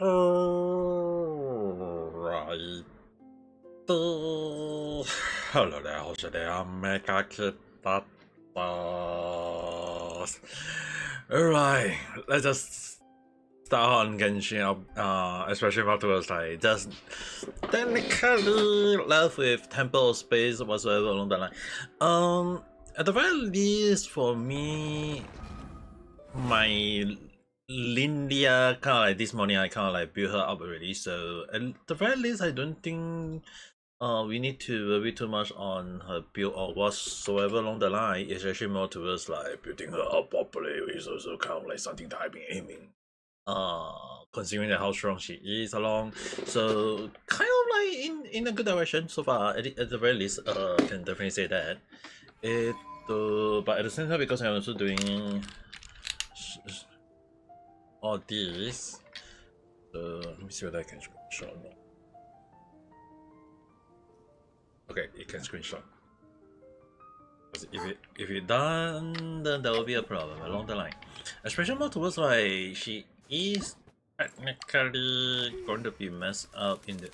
Alright. Hello there, how's it there? Ame Gakita. Alright, let's just start on Genshin, especially afterwards, like, just technically left with temple space whatsoever along the line. At the very least, for me, my Lindia kind of like this morning, I kind of like built her up already. So at the very least, I don't think we need to worry too much on her build or whatsoever along the line. It's actually more towards like building her up properly, which is also kind of like something that I've been aiming. Considering that how strong she is along, so kind of like in a good direction so far. At the very least, can definitely say that. But at the same time, because I'm also doing all these, so let me see whether I can screenshot or not. Okay, it can screenshot. If it done, then there will be a problem along the line. Especially more towards like she is technically going to be messed up in the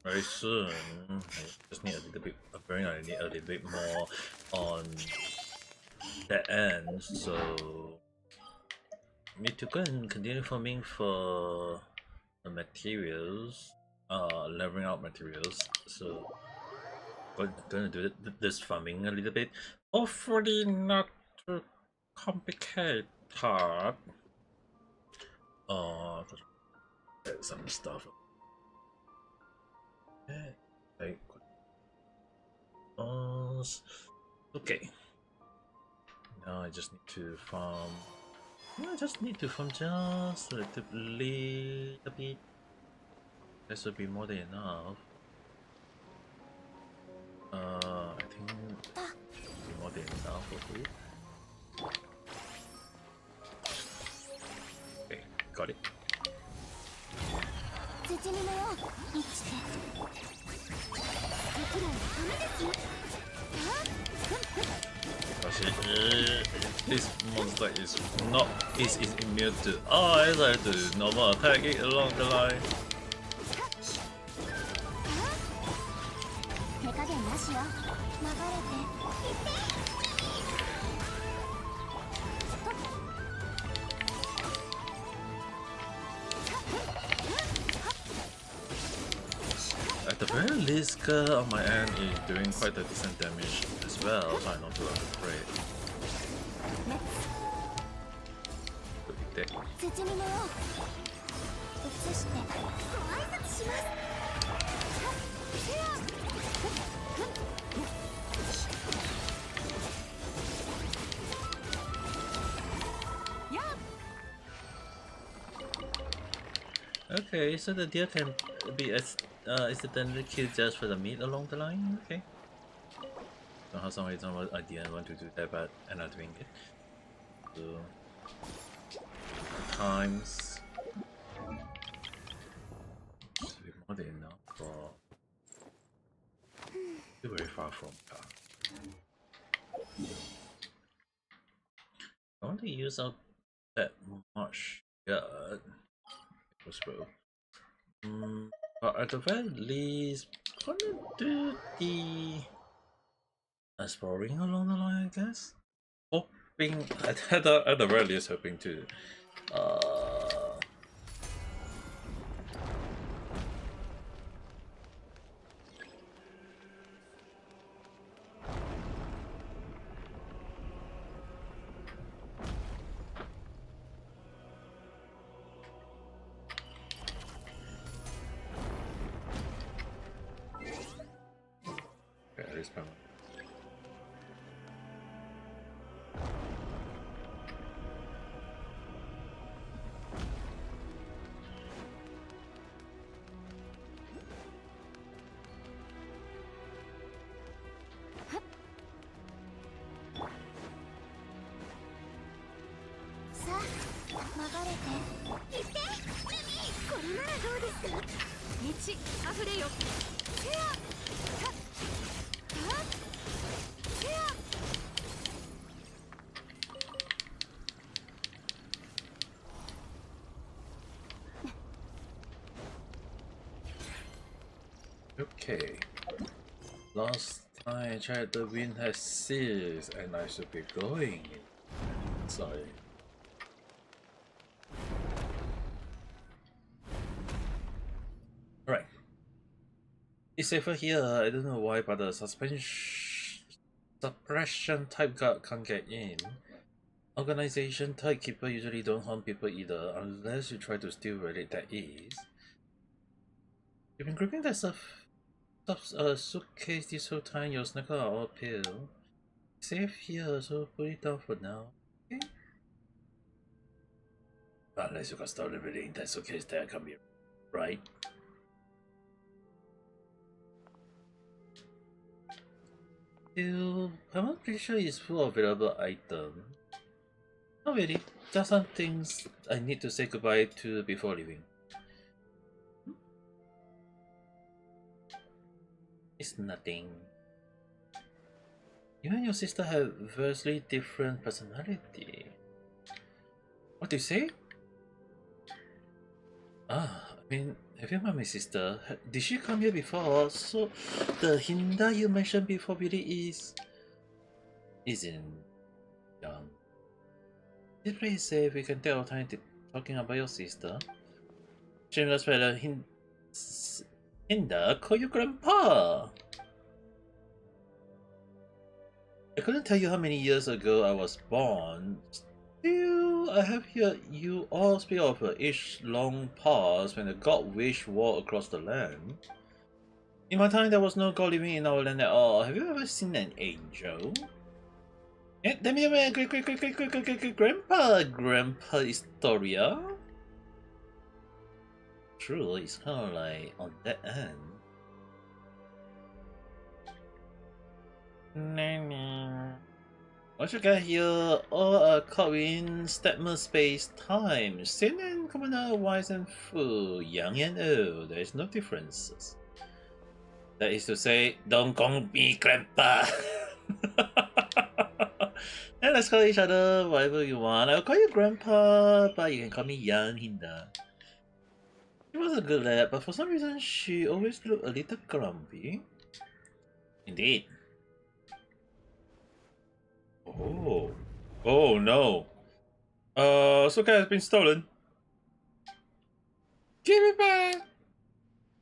very soon. I just need a little bit. Apparently, I need a little bit more on that end. So need to go and continue farming for the materials, leveling out materials. So gonna do this farming a little bit. Hopefully not too complicated. There's some stuff. Okay. Now I just need to farm. I just need to farm just a little bit. This would be more than enough. I think it'll be more than enough for food. Okay, got it. This monster is immune to. Oh, I decided to do normal attacking along the line. At the very least, Ker on my end is doing quite a decent damage as well, so I'm not too afraid. Okay, so the deer can be accidentally killed just for the meat along the line? Okay. So for some reason I didn't want to do that, but I'm not doing it. So times should be more than enough for very far from car. I want to use out that much yet. Well. But at the very least, I'm gonna do the exploring along the line, I guess. Hoping at the very least, hoping to Okay. Last time I checked, the wind has ceased, and I should be going. Sorry. Right. It's safer here. I don't know why, but the suppression type guard can't get in. Organization type keeper usually don't harm people either, unless you try to steal relic. That is. You've been gripping that suitcase this whole time. Your snuggles are all pale. Safe here, so put it down for now. Okay. Unless you got started reading that suitcase, that can be right. Still, I'm pretty sure it's full of available items. Not really, just some things I need to say goodbye to before leaving. It's nothing. You and your sister have vastly different personality. What do you say? Ah, I mean, have you met my sister? Did she come here before? So, the Hinda you mentioned before really isn't young. This place is safe. We can take our time talking about your sister. Shameless fellow, Hinda, call you grandpa. I couldn't tell you how many years ago I was born. Still, I have heard you all speak of an age-long past when the god waged war across the land. In my time, there was no god living in our land at all. Have you ever seen an angel? Yeah, let me Grandpa Historia? True, it's kind of like on that end. Once you get here, all are caught in Stepmer space time. Sin and commoner, wise and fool, young and old, there is no differences. That is to say, don't call me grandpa. And let's call each other whatever you want. I'll call you grandpa, but you can call me young Hinda. She was a good lad, but for some reason she always looked a little grumpy. Indeed. Oh. Oh no. Suka has been stolen. Give it back!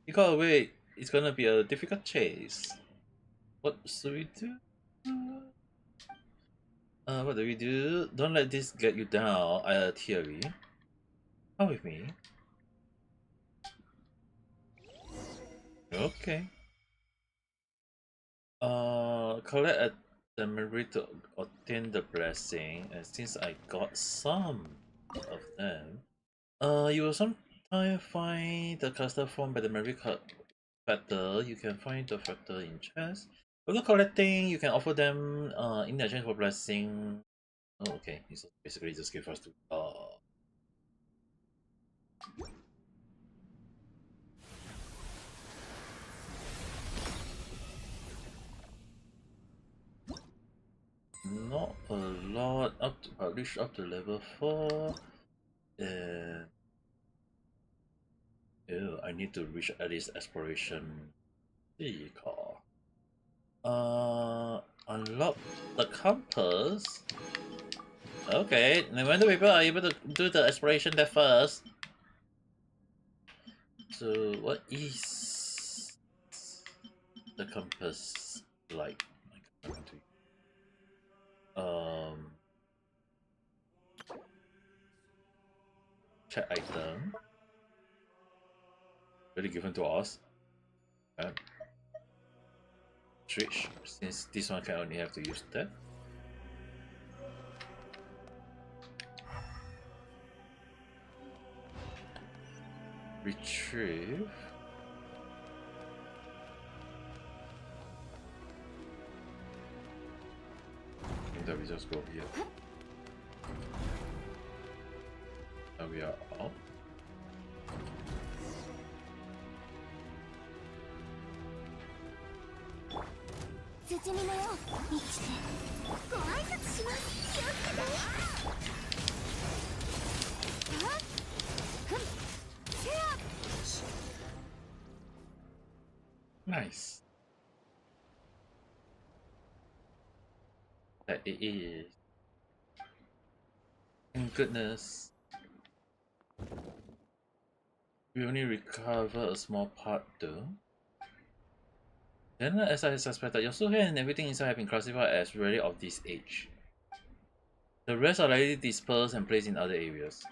You got away. It's gonna be a difficult chase. What should we do? What do we do? Don't let this get you down. I have a theory. Come with me. Okay. Collect the memory to obtain the blessing, and since I got some of them, you will sometime find the custom form by the memory card factor. You can find the factor in chest. After collecting, you can offer them in exchange for blessing. Oh, okay. He's basically just give us to not a lot up to reach up to level 4, and ew, I need to reach at least exploration 3 car. Unlock the compass. Okay, no wonder people are able to do the exploration there first. So what is the compass like? Check item. Really given to us. Switch, since this one can only have to use that. Retrieve. I think that we just go here. Now we are up. Nice. Nice. That it is. Thank goodness. We only recover a small part though. Then, as I suspected, your soul and everything inside have been classified as relic of this age. The rest are likely dispersed and placed in other areas.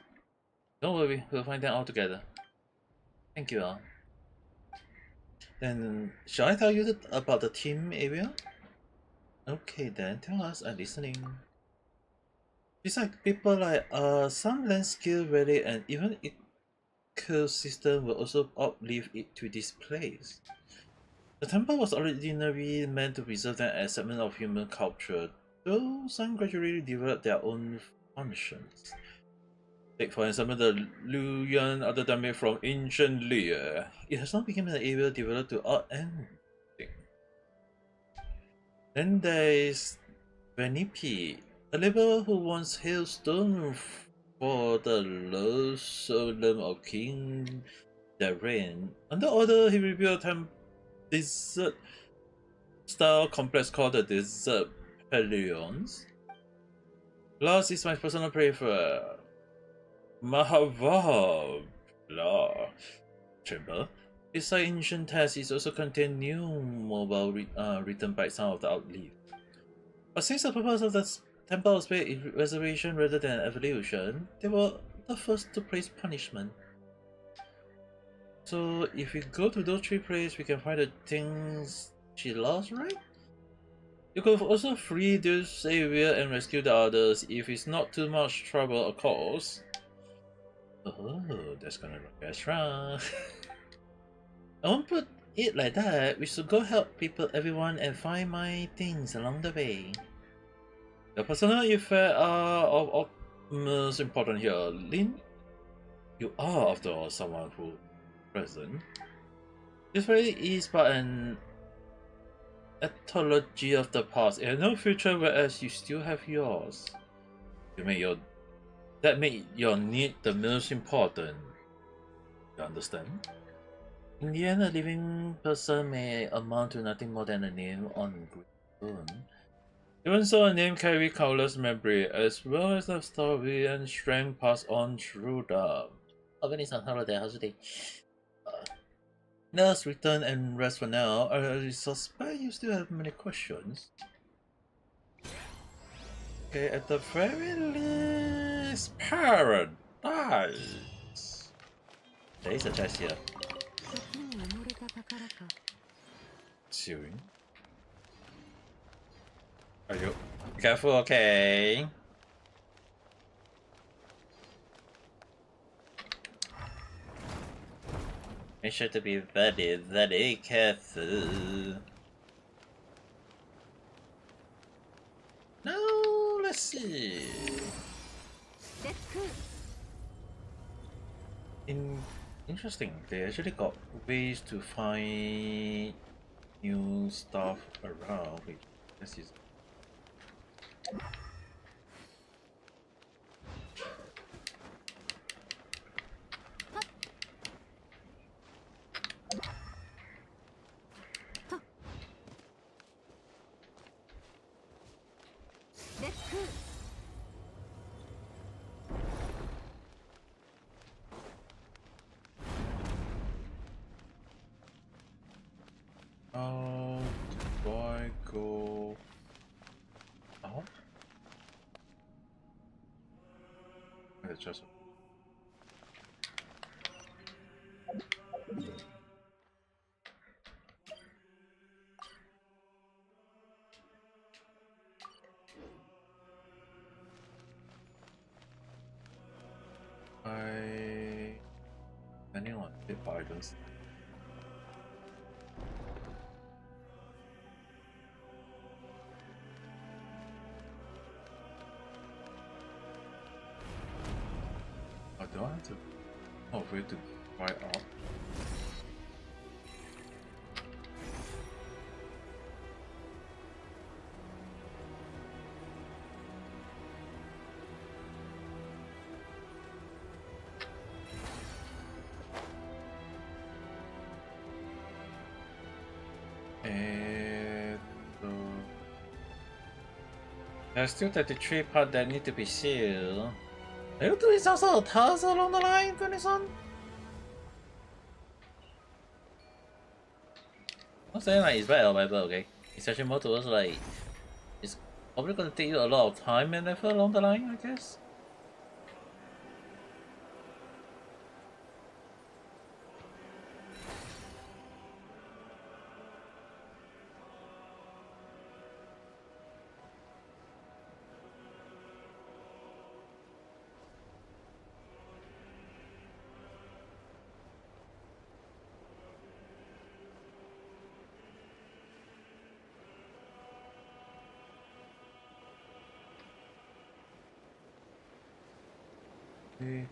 Don't worry, we'll find them all together. Thank you all. Then, shall I tell you about the team area? Okay then, tell us, I'm listening. Besides people like some land skill relic and even ecosystem will also uplift it to this place. The temple was originally meant to preserve them as a segment of human culture, though some gradually developed their own functions. Take for example the Luyan other than made from ancient Lear. It has now become an area devoted to art and music. Then there is Venipi, a laborer who once hailed stone for the lost solemn of King Darren. Under order, he rebuilt a desert style complex called the Desert Pavilions. Last is my personal preference. Mahavabla chamber. Beside ancient texts, it also contains new mobile written by some of the outlived. But since the purpose of the temple was reservation rather than evolution, they were the first to place punishment. So if we go to those three places, we can find the things she lost, right? You could also free this area and rescue the others if it's not too much trouble, of course. Oh, that's gonna look extra. I won't put it like that. We should go help everyone, and find my things along the way. The personal effects are of most important here. Lin, you are, after all, someone who is present. This really is but an ethology of the past, and no future, whereas you still have yours. That make your need the most important. You understand? In the end, a living person may amount to nothing more than a name on Green. Even so, a name carries countless memory, as well as the story and strength passed on through them. Organization holiday, how's it? Let us return and rest for now. I suspect you still have many questions. Okay, at the very least, paradise. There is a chest here. Chewing. Are you careful? Okay. Make sure to be very, very careful. Now, let's see. Interesting. They actually got ways to find new stuff around. Wait, let's use. Do I go out? It's just. Anyone hit items. I don't have to. Oh, wait to try out. There's still 33 parts that need to be sealed. Are you doing some sort of task along the line, Venison? I'm saying like it's better, but okay. It's actually more towards like it's probably gonna take you a lot of time and effort along the line, I guess.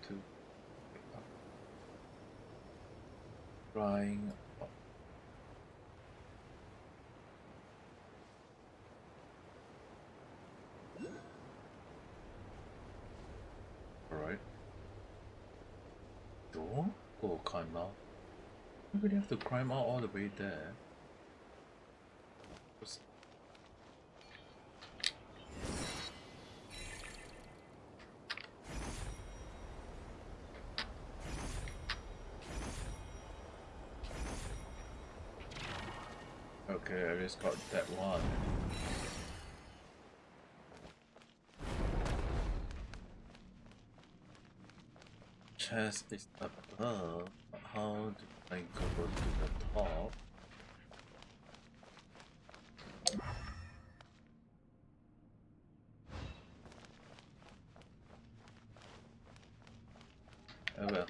To flying up. Alright. Don't go climb out. You really have to climb out all the way there. Okay, I just got that one. Chest is above. How do I go to the top? Oh well.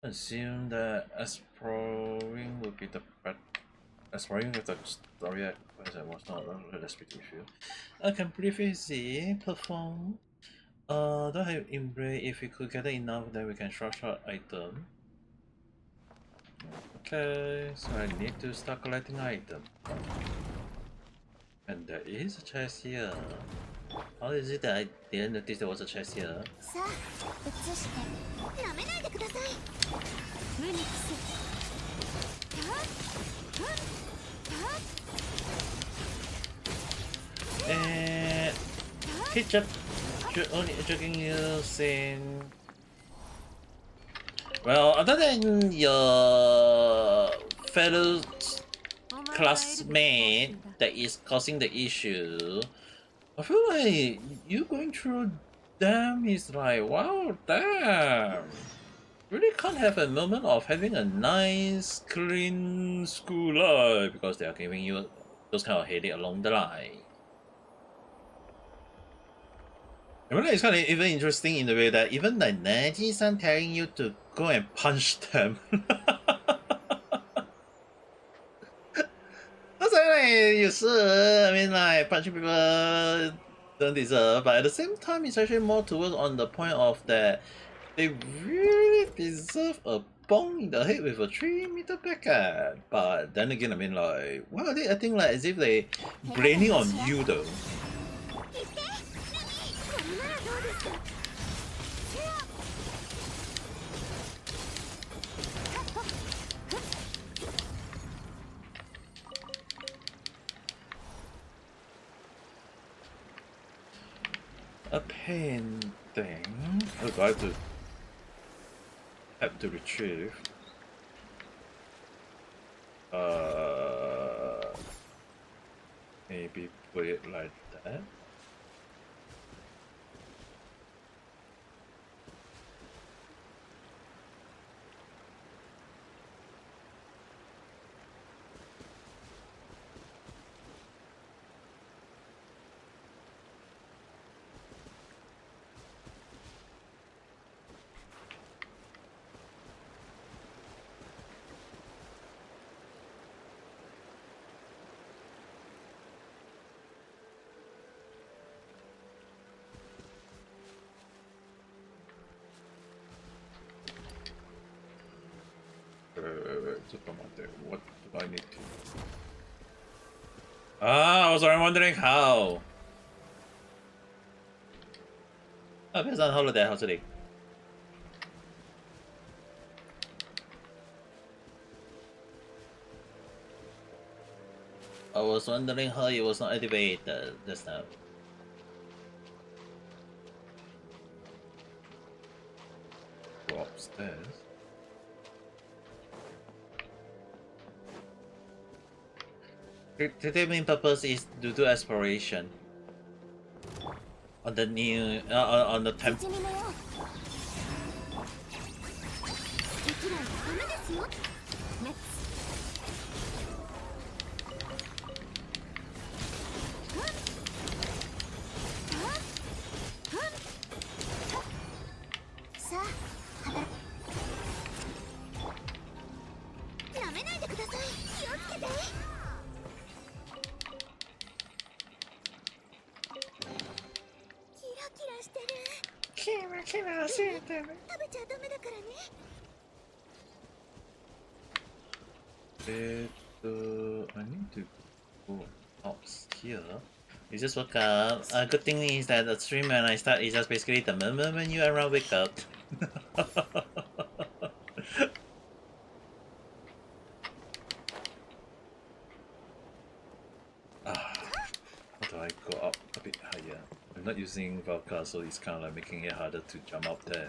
Assume that exploring would be the best. Exploring with the story quest was not let's speak with you. I can briefly see perform. Don't have embrace. If we could gather enough, then we can structure item. Okay, so I need to start collecting item. And there is a chest here. How is it that I didn't notice there was a chest here? And ketchup only joking you saying, well, other than your fellow classmate that is causing the issue, I feel like you going through them is like, wow, damn. Really can't have a moment of having a nice, clean school life because they are giving you those kind of headache along the line. I mean, it's kind of even interesting in the way that even like Naji-san telling you to go and punch them. That's like you should. I mean, like punching people don't deserve, but at the same time, it's actually more towards on the point of that they really deserve a bong in the head with a 3-meter backhand. But then again, I mean, like, why are they acting like as if they blaming on you though? A pain thing. Oh, do I have to retrieve? Maybe put it like that. What do I need to? I was wondering how. It's on holiday, how's it? I was wondering how it was not activated just now. Go upstairs. The main purpose is to do exploration on the new on the temple. I need to go up here. You just woke up. Good thing is that the stream when I start is just basically the moment when you around wake up. How do I go up a bit higher? I'm not using Valka, so it's kind of like making it harder to jump up there.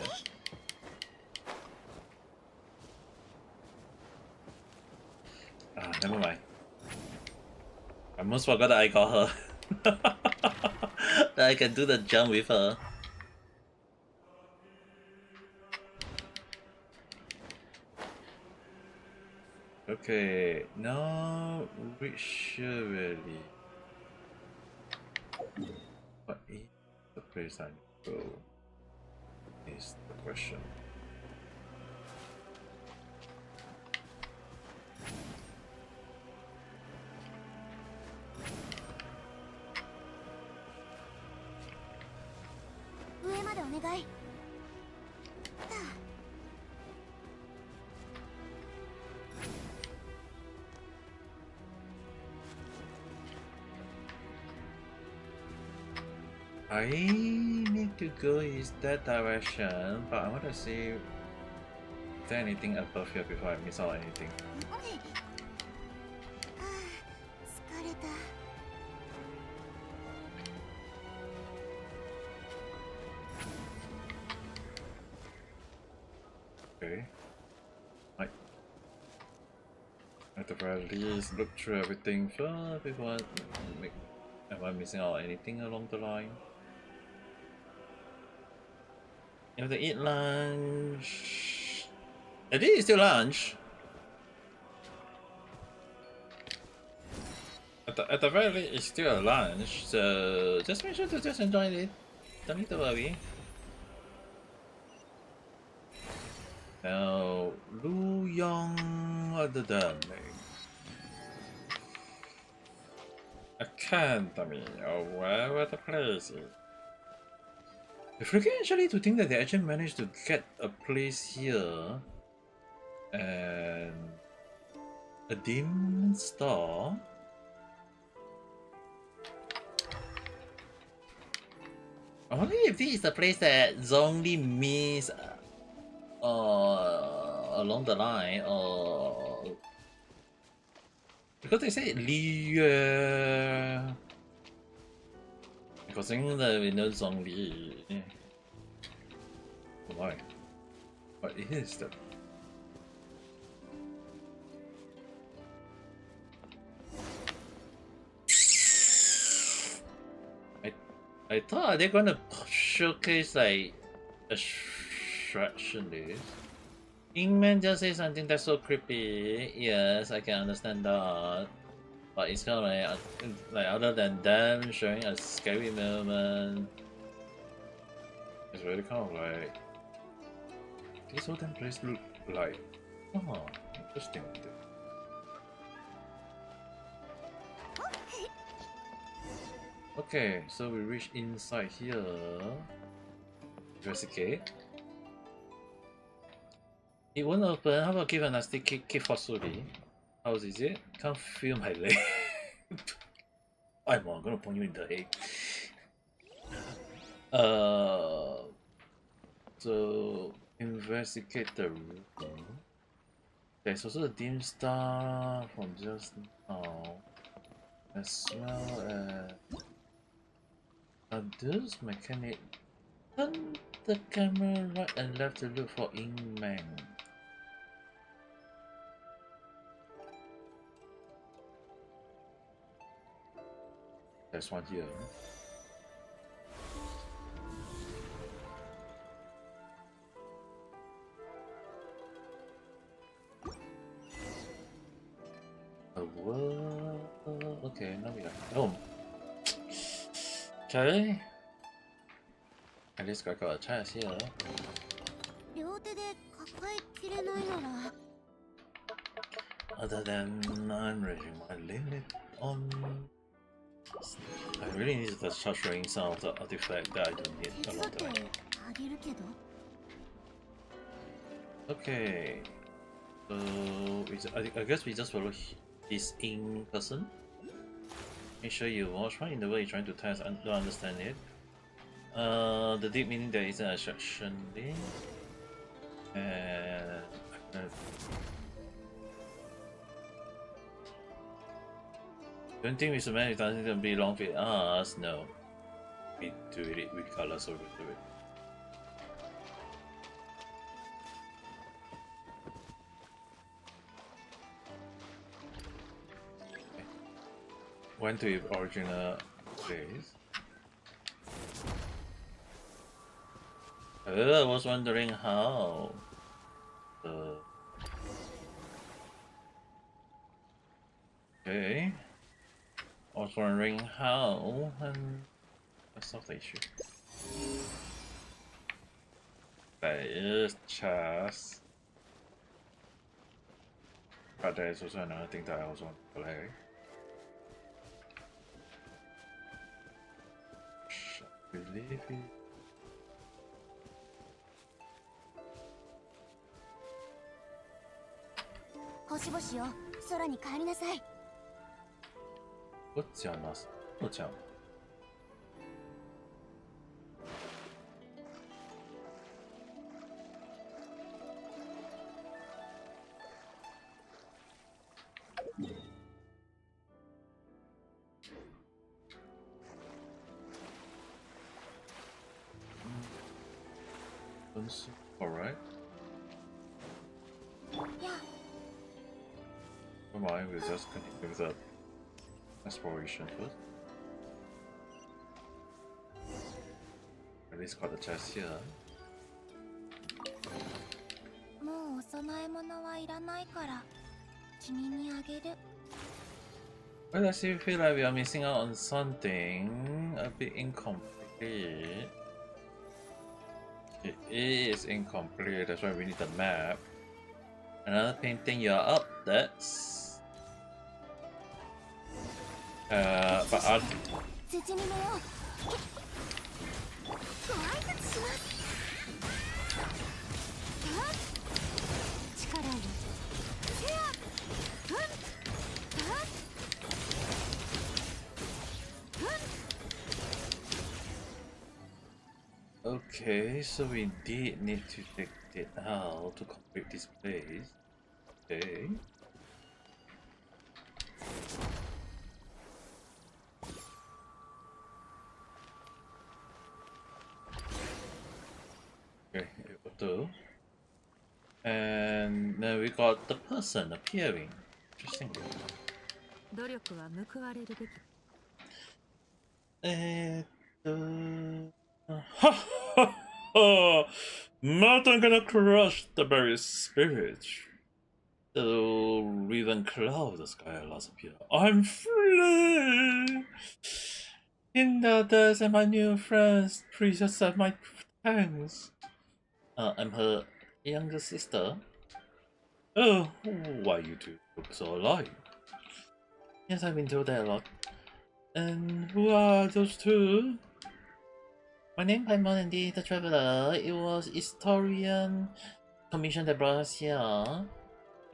Never mind. I almost forgot that I got her. That I can do the jump with her. Okay, now which really? What is the place I need to go? Is the question. I need to go is that direction, but I want to see if there anything above here before I miss out anything. Okay. At the very least, look through everything first before am I missing out anything along the line? You have to eat lunch. I think it's still lunch. At the very least, it's still a lunch, so just make sure to just enjoy it. Don't need to worry. Now, Lu Yong Academy, or wherever the place is. I forget actually to think that they actually managed to get a place here and a dim store. I wonder if this is the place that Zhongli meets along the line, or because they say Li because I think that we know Zhongli. Why? What is that? I thought they're gonna showcase like abstraction list. Ingman just say something that's so creepy. Yes, I can understand that. But it's kind of like other than them showing a scary moment, it's really kind of like this whole damn place look like. Oh, interesting. Okay, so we reach inside here. Investigate. It won't open. How about give a nasty kick for Suri? How is it? Can't feel my leg. I'm gonna point you in the head. So investigate the room. There's also the dim star from just now. as well as this mechanic. Turn the camera right and left to look for Ingman. There's one here. Okay, now we are home. Okay. At least I got a chance here. Other than unreaching my limit on... I really need to start showing some of the artifact that I don't need along the way. Okay. So I guess we just follow this in person. Make sure you watch right in the way you're trying to test and to understand it. The deep meaning there isn't a section there. Don't think we should manage to be long with us. No. We do it regardless of we do it. Went to the original place. I was wondering how. Okay. I was wondering how, and that's not the issue. There is chess. But there is also another thing that I also want to play. Believe it. What's your nose? What's your alright. Yeah. Come on, we'll just continue with the exploration first. At least got the chest here. Well, I still feel like we are missing out on something a bit incomplete. It is incomplete, that's why we need the map. Another painting, you're up, that's... but I'll... Okay, so we did need to take it out to complete this place. Okay. Okay, it will do. And then we got the person appearing. Interesting. Ha ha ha! Not I'm gonna crush the very spirit. The riven cloud the sky allows appear. I'm free! In the dust and my new friends, please accept my thanks. I'm her younger sister. Oh, why you two look so alike? Yes, I've been told that a lot. And who are those two? My name is Monendi, the Traveler. It was historian commission that brought us here.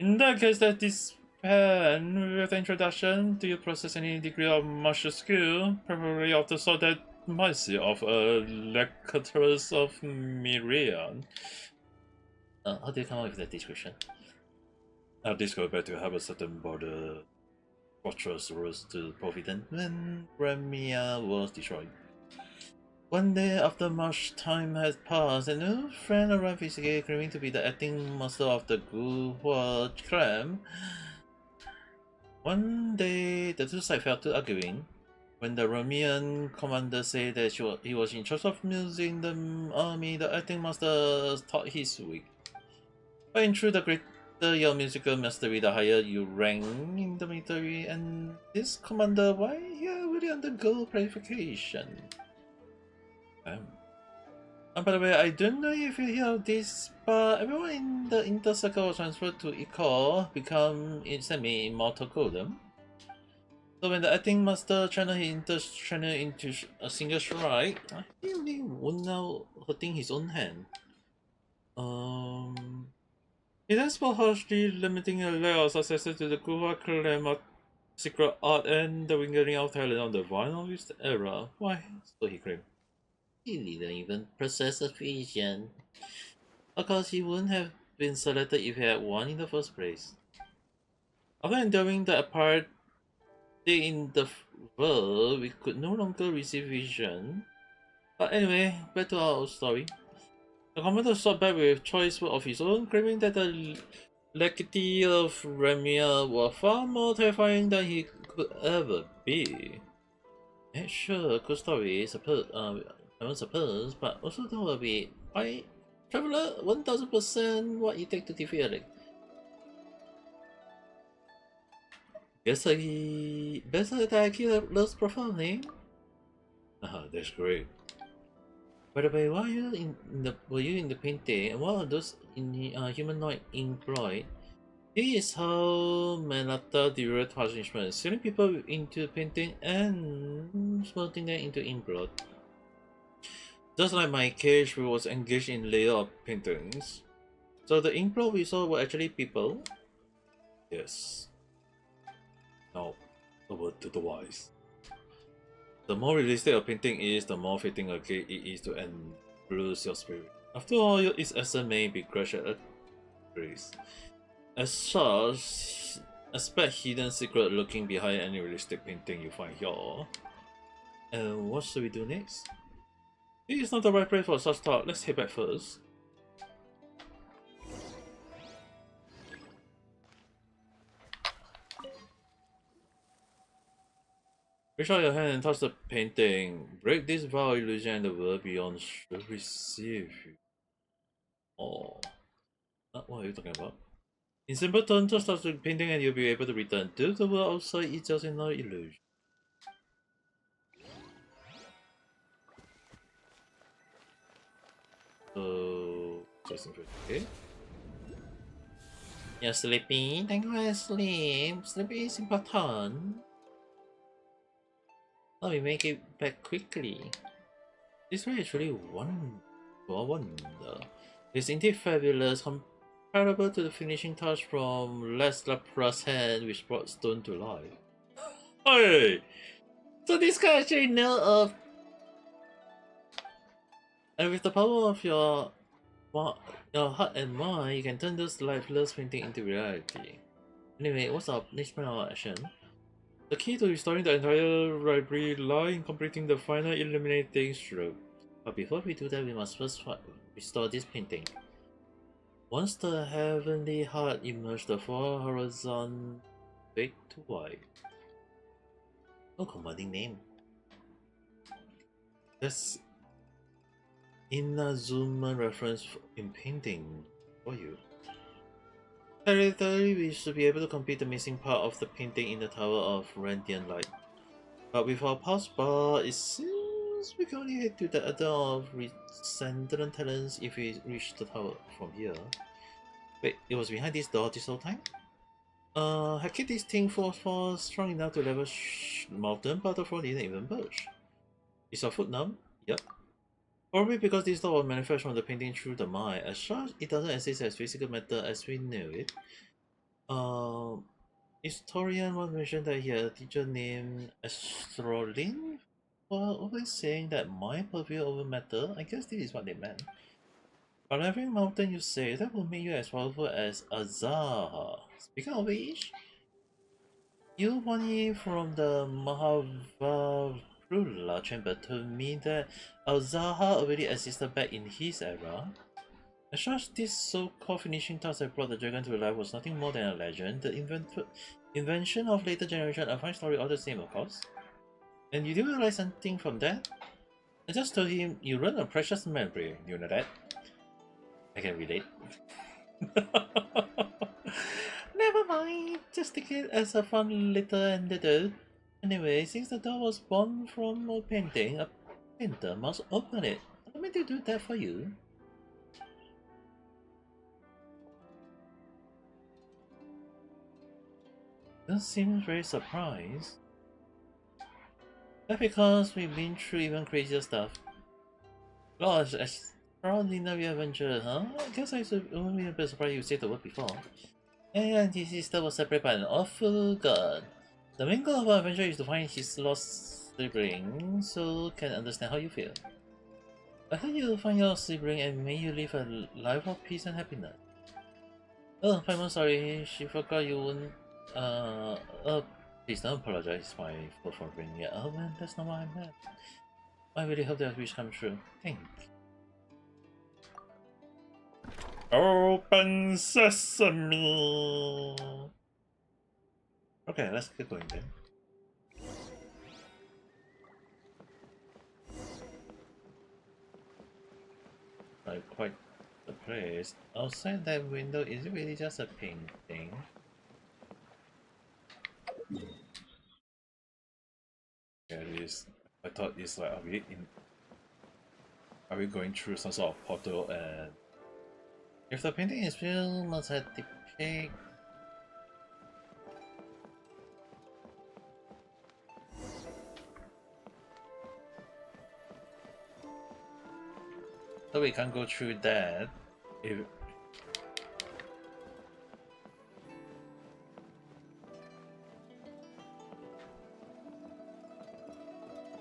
In that case, that dispense with the introduction. Do you possess any degree of martial skill? Probably of the sort that might of a lecturers of Miriam. How do you come up with that description? This go back to have a certain border fortress rose to providence when Remia was destroyed. One day after much time had passed, a new friend arrived physically claiming to be the acting master of the Guhua clan. One day, the two sides fell to arguing. When the Romean commander said that he was in charge of musing the army, the acting master thought his weak. But in truth, the greater your musical mastery, the higher you rank in the military, and this commander, why here will undergo purification? By the way, I don't know if you hear of this, but everyone in the Inter Circle was transferred to Eco, become semi-immortal golem. So when the acting master channel his Inter channel into a single strike, he only won't now hurting his own hand. He then spoke harshly, limiting a lack of successor to the Guhua clan secret art and the wingering of talent on the vine of his era. Why? So he claimed. He didn't even possess a vision. Of course, he wouldn't have been selected if he had won in the first place. After enduring the apartheid in the world, we could no longer receive vision. But anyway, back to our story. The commander sought back with choice words of his own, claiming that the legacy of Remia were far more terrifying than he could ever be. Yeah, sure, good story, I suppose, but also don't worry. Traveler, 1000% what you take to defeat Alex. Guess I killed loves profoundly. That's great. By the way, were you in the painting? And what are those humanoid employed? This is how Manata derived punishment, selling people into painting and smelting them into ink blood. Just like my cage, we was engaged in layer of paintings. So the ink blood we saw were actually people? Yes. Now, a word to the wise. The more realistic a painting is, the more fitting a gate it is to embruce your spirit. After all, its essence may be crushed at a grace. As such, expect hidden secret lurking behind any realistic painting you find here. And what should we do next? It is not the right place for such talk. Let's head back first. Reach out your hand and touch the painting. Break this vile illusion and the world beyond should receive you. Oh. What are you talking about? In simple terms, just touch the painting and you'll be able to return to the world outside. It's just another illusion. So, just okay. You're sleepy? Thank you for sleep. Sleep is important. Let me make it back quickly. This way is really wonder. It's indeed fabulous, comparable to the finishing touch from Les Lapra's hand which brought stone to life. Hey! So this guy actually know of... And with the power of your heart and mind, you can turn those lifeless painting into reality. Anyway, what's our next plan of action? The key to restoring the entire library lies in completing the final illuminating stroke. But before we do that, we must first restore this painting. Once the heavenly heart emerged, the four horizon fade to white. No commanding name. That's Inazuma reference in painting for you. Theoretically, we should be able to complete the missing part of the painting in the Tower of Radiant Light. But with our pulse bar, it seems we can only head to the other of Rescendent Talents if we reach the tower from here. Wait, it was behind this door this whole time? I kept this thing for strong enough to level mountain, but the floor didn't even budge. Is your foot numb? Yep. Probably because this door was manufactured from the painting through the mind. As such, it doesn't exist as physical matter as we knew it. Historian once mentioned that he had a teacher named Astrolin, while always saying that mind prevail over matter. I guess this is what they meant. But every mountain you say, that will make you as powerful as Azar. Speaking of which, You want it from the Mahavarula chamber told me that Alzaha already existed back in his era. As such, this so-called finishing task that brought the dragon to life was nothing more than a legend. The invention of later generation, a fine story all the same, of course. And you didn't realize something from that? I just told him, you run a precious memory, you know that? I can relate. Never mind, just take it as a fun little anecdote. Anyway, since the door was born from a painting, a painter must open it. Allow me to do that for you. Don't seem very surprised. That's because we've been through even crazier stuff. Gosh, extraordinary adventure, huh? I guess I should only be a bit surprised you said the word before. And his sister was separated by an awful god. The main goal of our adventure is to find his lost sibling, so can understand how you feel. I hope you'll find your sibling and may you live a life of peace and happiness. Oh, Paimon, sorry, she forgot you wouldn't. Please don't apologize my fault for bringing it up, man. That's not what I meant. I really hope that wish comes true. Thank you. Open sesame! Okay, let's get going then. Quite the place. Outside that window, is it really just a painting? Yeah, it is. I thought it's like, are we going through some sort of portal? And if the painting is real, must have depict. So we can't go through that. If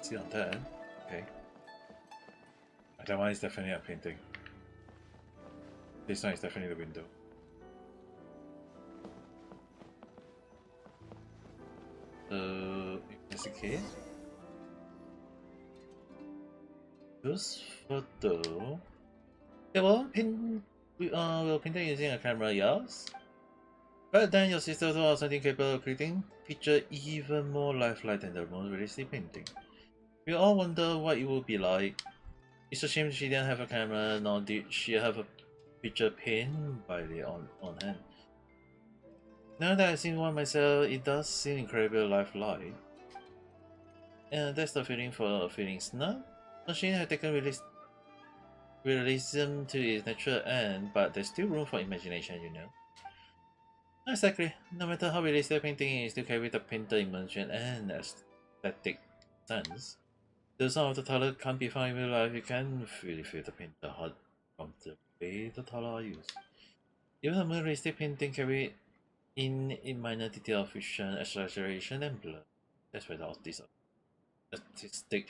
see on that, okay. That one is definitely a painting. This one is definitely the window. So if that's the case, this photo. Yeah, well, we'll paint it using a camera, yes. But then your sister told us something capable of creating picture even more lifelike than the most realistic painting. We all wonder what it would be like. It's a shame she didn't have a camera, nor did she have a picture paint by the on hand. Now that I've seen one myself, it does seem incredibly lifelike. And that's the feeling for feelings now. Machine had taken realism to its natural end, but there's still room for imagination, you know. Exactly. No matter how realistic the painting is, still carry the painter immersion and aesthetic sense. Though some of the color can't be found in real life, you can really feel the painter heart from the way the color are used. Even the more realistic painting carry in minor detail of vision, exaggeration, and blur. That's where the artistic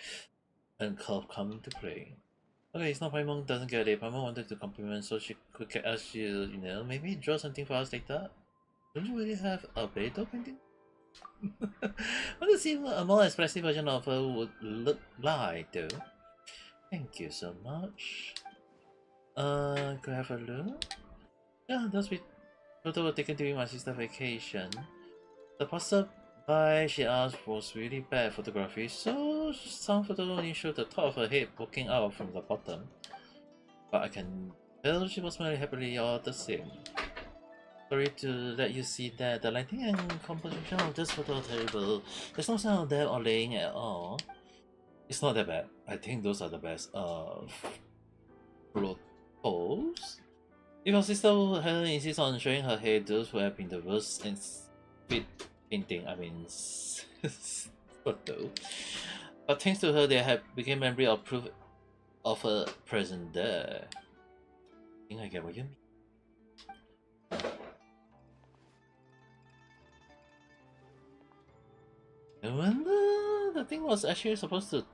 and curve come into play. Okay, it's not Paimon doesn't get it. Paimon wanted to compliment so she could get us, you know, maybe draw something for us later. Don't you really have a better painting? I want to see what a more expressive version of her would look like, though. Thank you so much. Could I have a look? Yeah, those photos were taken during my sister's vacation. The passerby she asked was really bad photography, so some photos only showed the top of her head poking out from the bottom. But I can tell she was smiling happily all the same. Sorry to let you see that the lighting and composition of this photo are terrible. There's no sign of them or laying at all. It's not that bad. I think those are the best photos. If your sister hadn't insist on showing her head, those would have been the worst and spit painting, I mean photo. But thanks to her, they have become memory of proof of her presence there. I think I get what you mean. I wonder the thing was actually supposed to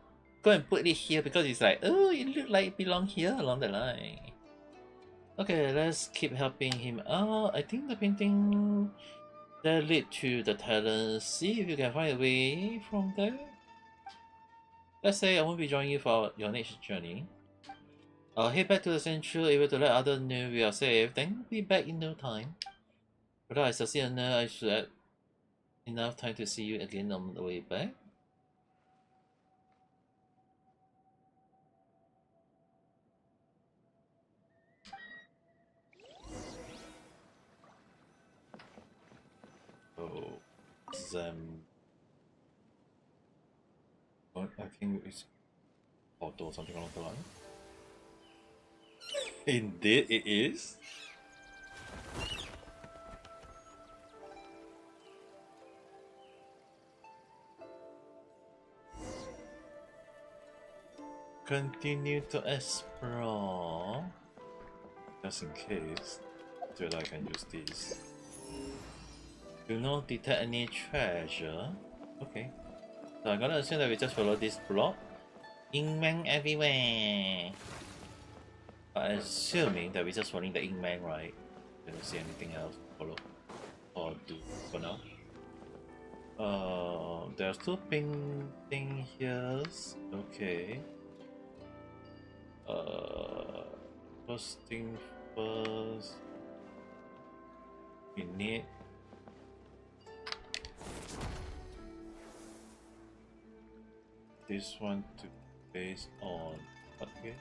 go and put it here because it's like, oh, it looked like it belonged here along the line. Okay, let's keep helping him out. I think the painting that lead to the talent. See if you can find a way from there. Let's say I won't be joining you for your next journey. I'll head back to the central, able to let others know we are safe, then we'll be back in no time. Whether I succeed or not, I should have enough time to see you again on the way back. Oh, I think it's Kyoto or something along the line. Indeed, it is. Continue to explore. Just in case. So that I can use this. Do not detect any treasure. Okay. So I'm gonna assume that we just follow this block. Ingman everywhere. But assuming that we're just following the Ingman, right? I don't see anything else to follow or do for now. There's two pink thing here. Okay. First thing first. We need this one to base on what again?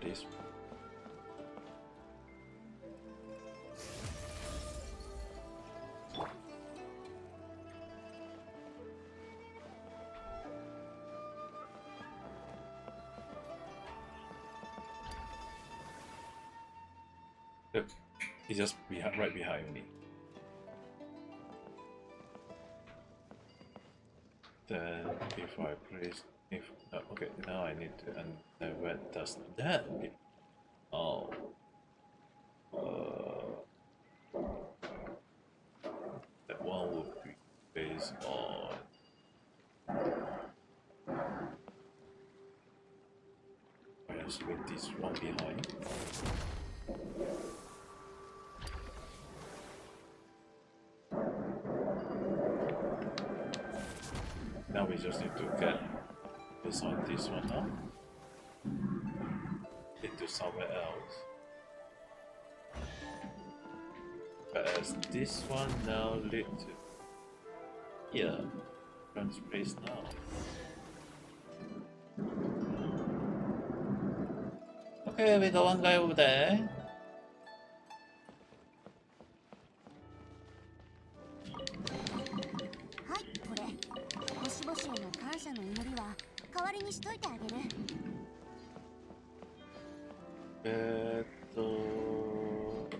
This one. Look, it's just right behind me. Then if I place, okay, now I need to, and then where does that be? Oh, that one would be based on. I just leave this one behind. Now we just need to get this on this one now into somewhere else. But as this one now lead to here, run space now. Okay, we got one guy over there.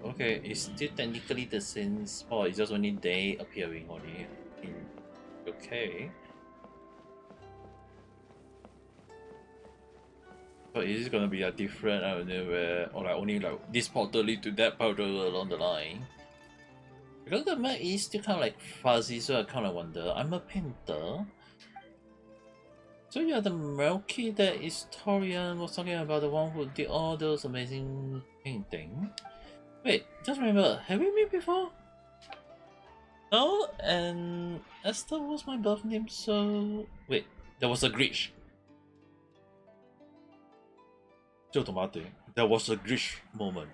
Okay, it's still technically the same spot, it's just only they appearing only in okay. But is it gonna be a different, I don't know where, or like only like this portal lead to that portal along the line? Because the map is still kind of like fuzzy, so I kind of wonder. I'm a painter. So you're the Melky that historian was talking about, the one who did all those amazing painting. Wait, just remember, have we met before? No, and Esther was my birth name, so wait, there was a glitch. There was a glitch moment.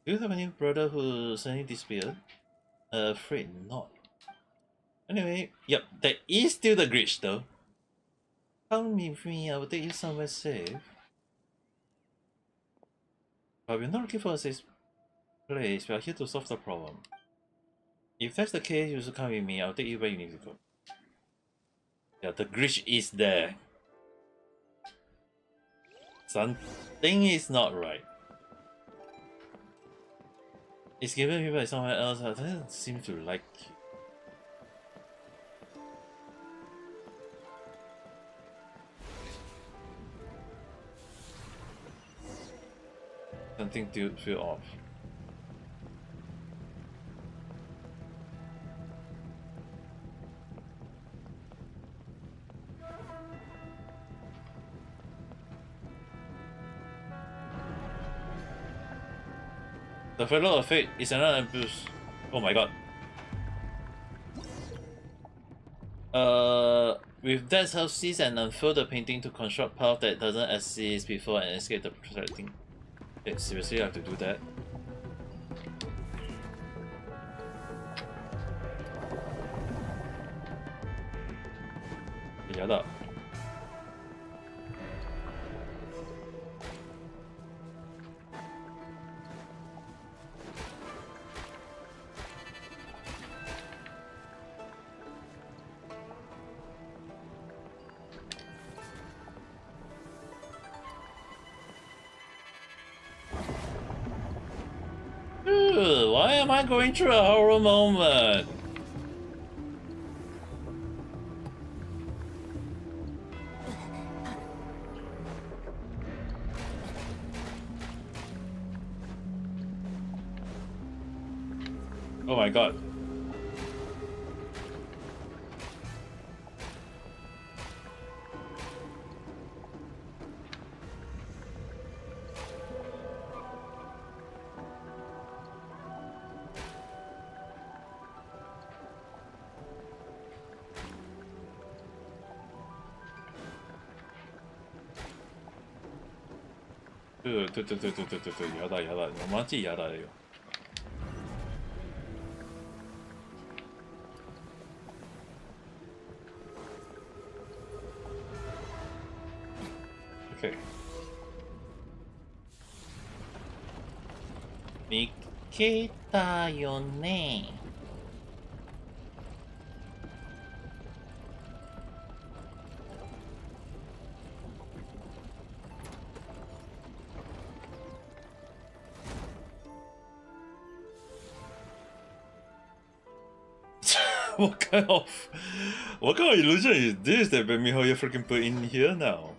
Do you have any brother who suddenly disappeared? Afraid not. Anyway, yep, there is still the glitch though. Come with me, I will take you somewhere safe. But we're not looking for a safe place, we are here to solve the problem. If that's the case, you should come with me, I'll take you where you need to go. Yeah, the glitch is there. Something is not right. It's given me by someone else that doesn't seem to like you. Something to feel off. The Fellow of Fate is another abuse. Oh my god. With that help seize and unfold the painting to construct path that doesn't exist before and escape the protecting. Wait, seriously, I have to do that? Yeah, why am I going through a horror moment? Oh my god. 야다 야다 너무하지 야다예요. Okay. 미케타요네. What kind of illusion is this that made me how you freaking put in here now?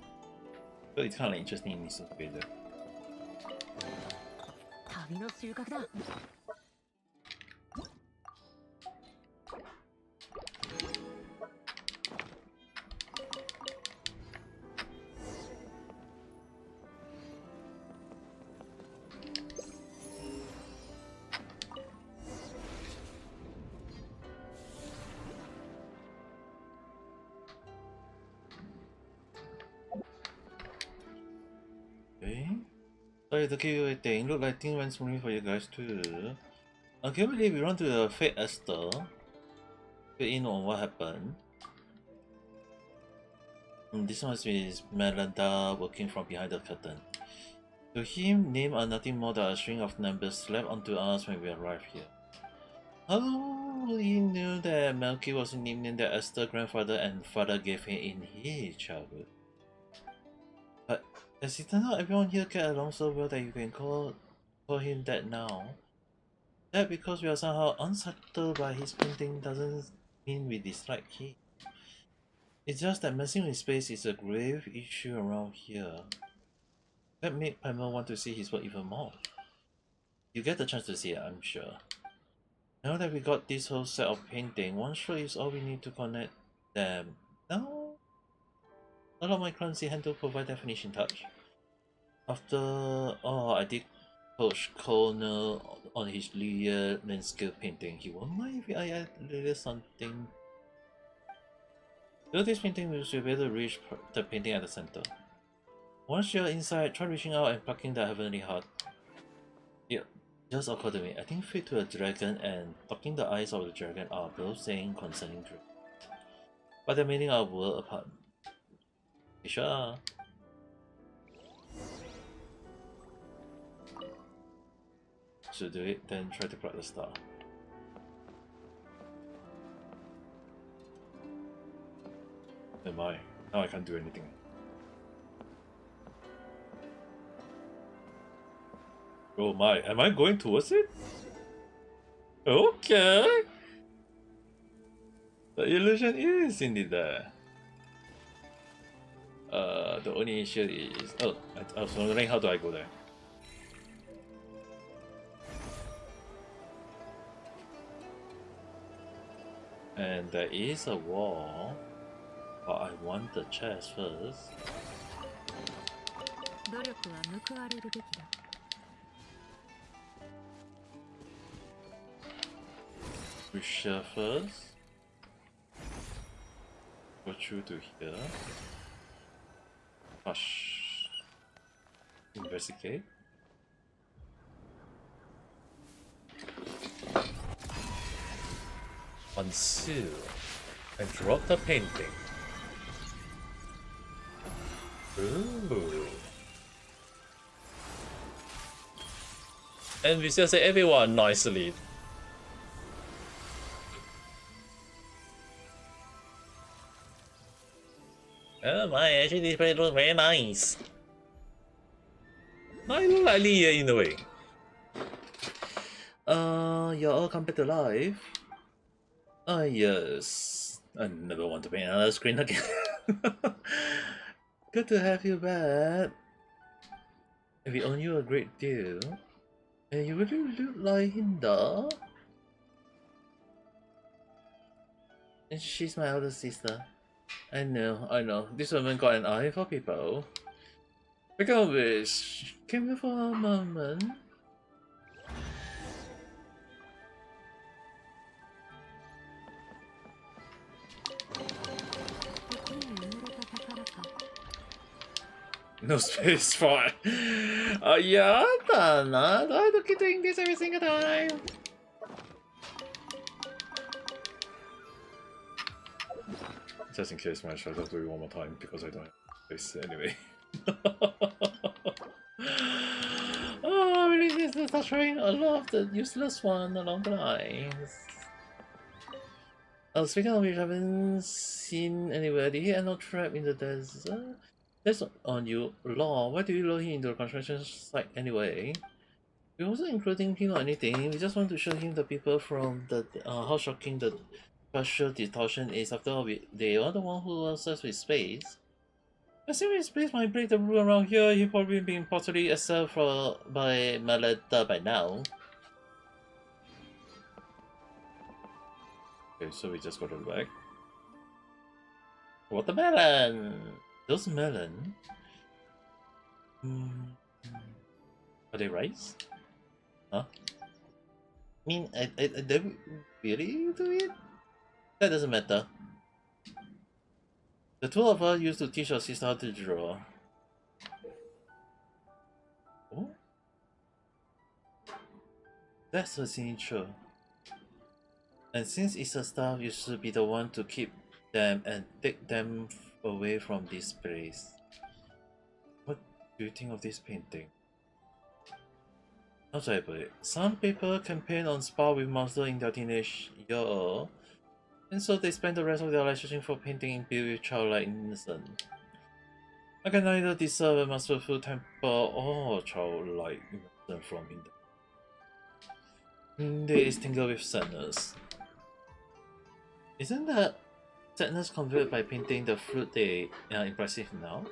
But it's kind of interesting in this way there. Sorry to keep you waiting. Look like things went smoothly for you guys too. Can you believe we run to the Fate Esther? Fill in on what happened. This must be Melanda working from behind the curtain. To him, names are nothing more than a string of numbers slapped onto us when we arrived here. Oh, he knew that Melky was a nickname that Esther's grandfather and father gave him in his childhood. But as it turns out, everyone here gets along so well that you can call him that now. That because we are somehow unsettled by his painting doesn't mean we dislike him. It's just that messing with space is a grave issue around here. That made Primal want to see his work even more. You get the chance to see it, I'm sure. Now that we got this whole set of painting, one stroke is all we need to connect them. No? Allow my clumsy hand to provide that finishing touch. After all, I did coach Connor on his Lilia landscape painting. He won't mind if I add a little something. Do this painting, we should be able to reach the painting at the center. Once you're inside, try reaching out and plucking the heavenly heart. Yeah, just occurred to me. I think Fate to a dragon and plucking the eyes of the dragon are both saying concerning truth, but their meaning are worlds apart. You sure are. So do it, then try to pluck the star. Am I? Now I can't do anything. Oh my, am I going towards it? Okay! The illusion is indeed there. The only issue is... Oh, I was wondering how do I go there? And there is a wall, but I want the chest first. We share first. Go through to here. Hush. Investigate. Unseal. And drop the painting. Ooh. And we still say everyone nicely. Oh my, actually this place looks very nice. Not even likely in a way. You're all come back to life. Yes. I never want to paint another screen again. Good to have you back. We owe you a great deal. And you really look like Hinda. And she's my elder sister. I know. This woman got an eye for people. Speaking of which, came here for a moment. No space for it. Yeah, I have to keep doing this every single time. Just in case, man, I'll just do it one more time because I don't have space anyway. Oh, really, this is frustrating. I love the useless one along the lines. Speaking of which, I haven't seen anywhere. Did he end up trapped in the desert? That's on you, Law. Why do you lure him into the construction site anyway? We wasn't including him or anything. We just want to show him the people from the how shocking the partial distortion is. After all, they are the one who was obsessed with space. Assuming space might break the rule around here, he probably been possibly accepted by Maleta by now. Okay, so we just got to back. Watermelon! Those melon? Are they rice? Huh? I mean, I don't really do it? That doesn't matter. The two of us used to teach our sister how to draw. Oh? That's her signature. And since it's her staff, you should be the one to keep them and take them away from this place. What do you think of this painting? How should I put it? Some people can paint on spar with monsters in their teenage year, and so they spend the rest of their life searching for painting imbued with childlike innocence. I can neither deserve a masterful temper or childlike innocence from him. They is tingle with sadness. Isn't that sadness conveyed by painting the fruit they are impressive now?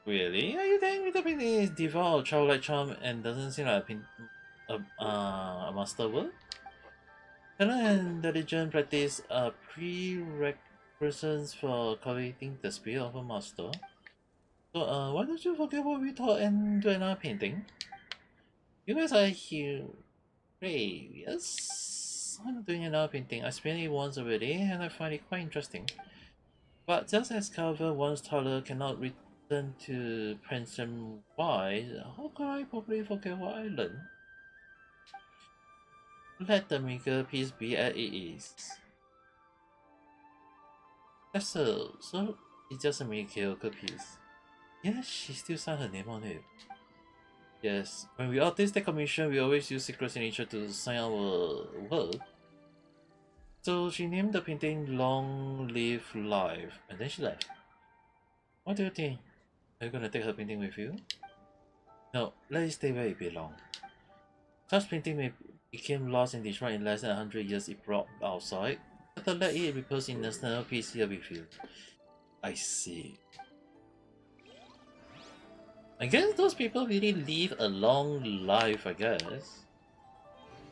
Really? Are you telling me the painting is devoid of childlike charm and doesn't seem like a masterwork? Talent and diligent practice are prerequisites for cultivating the spirit of a master. So, why don't you forget what we taught and do another painting? You guys are hilarious. I'm doing another painting. I spent it once already and I find it quite interesting. But just as Calvin once Tyler cannot return to Princeton wise, how can I probably forget what I learned? Let the maker piece be as it is. That's so it's just a mediocre piece. Yes, she still signed her name on it. Yes, when we artists take commission, we always use secret signature to sign our work. So she named the painting Long Live Life, and then she left. What do you think? Are you gonna take her painting with you? No, let it stay where it belongs. Such painting may become lost and destroyed in less than 100 years if brought outside. Better let it repose in the national peace here with you. I see. I guess those people really live a long life, I guess.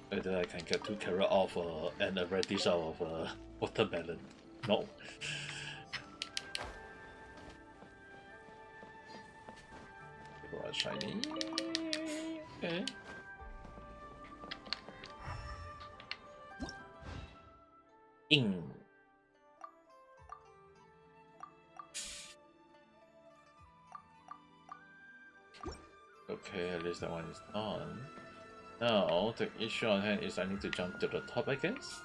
Whether I can get 2 carrot off and a radish out of a watermelon. No. People are shiny. Okay. In. Okay, at least that one is done. Now, the issue on hand is I need to jump to the top, I guess?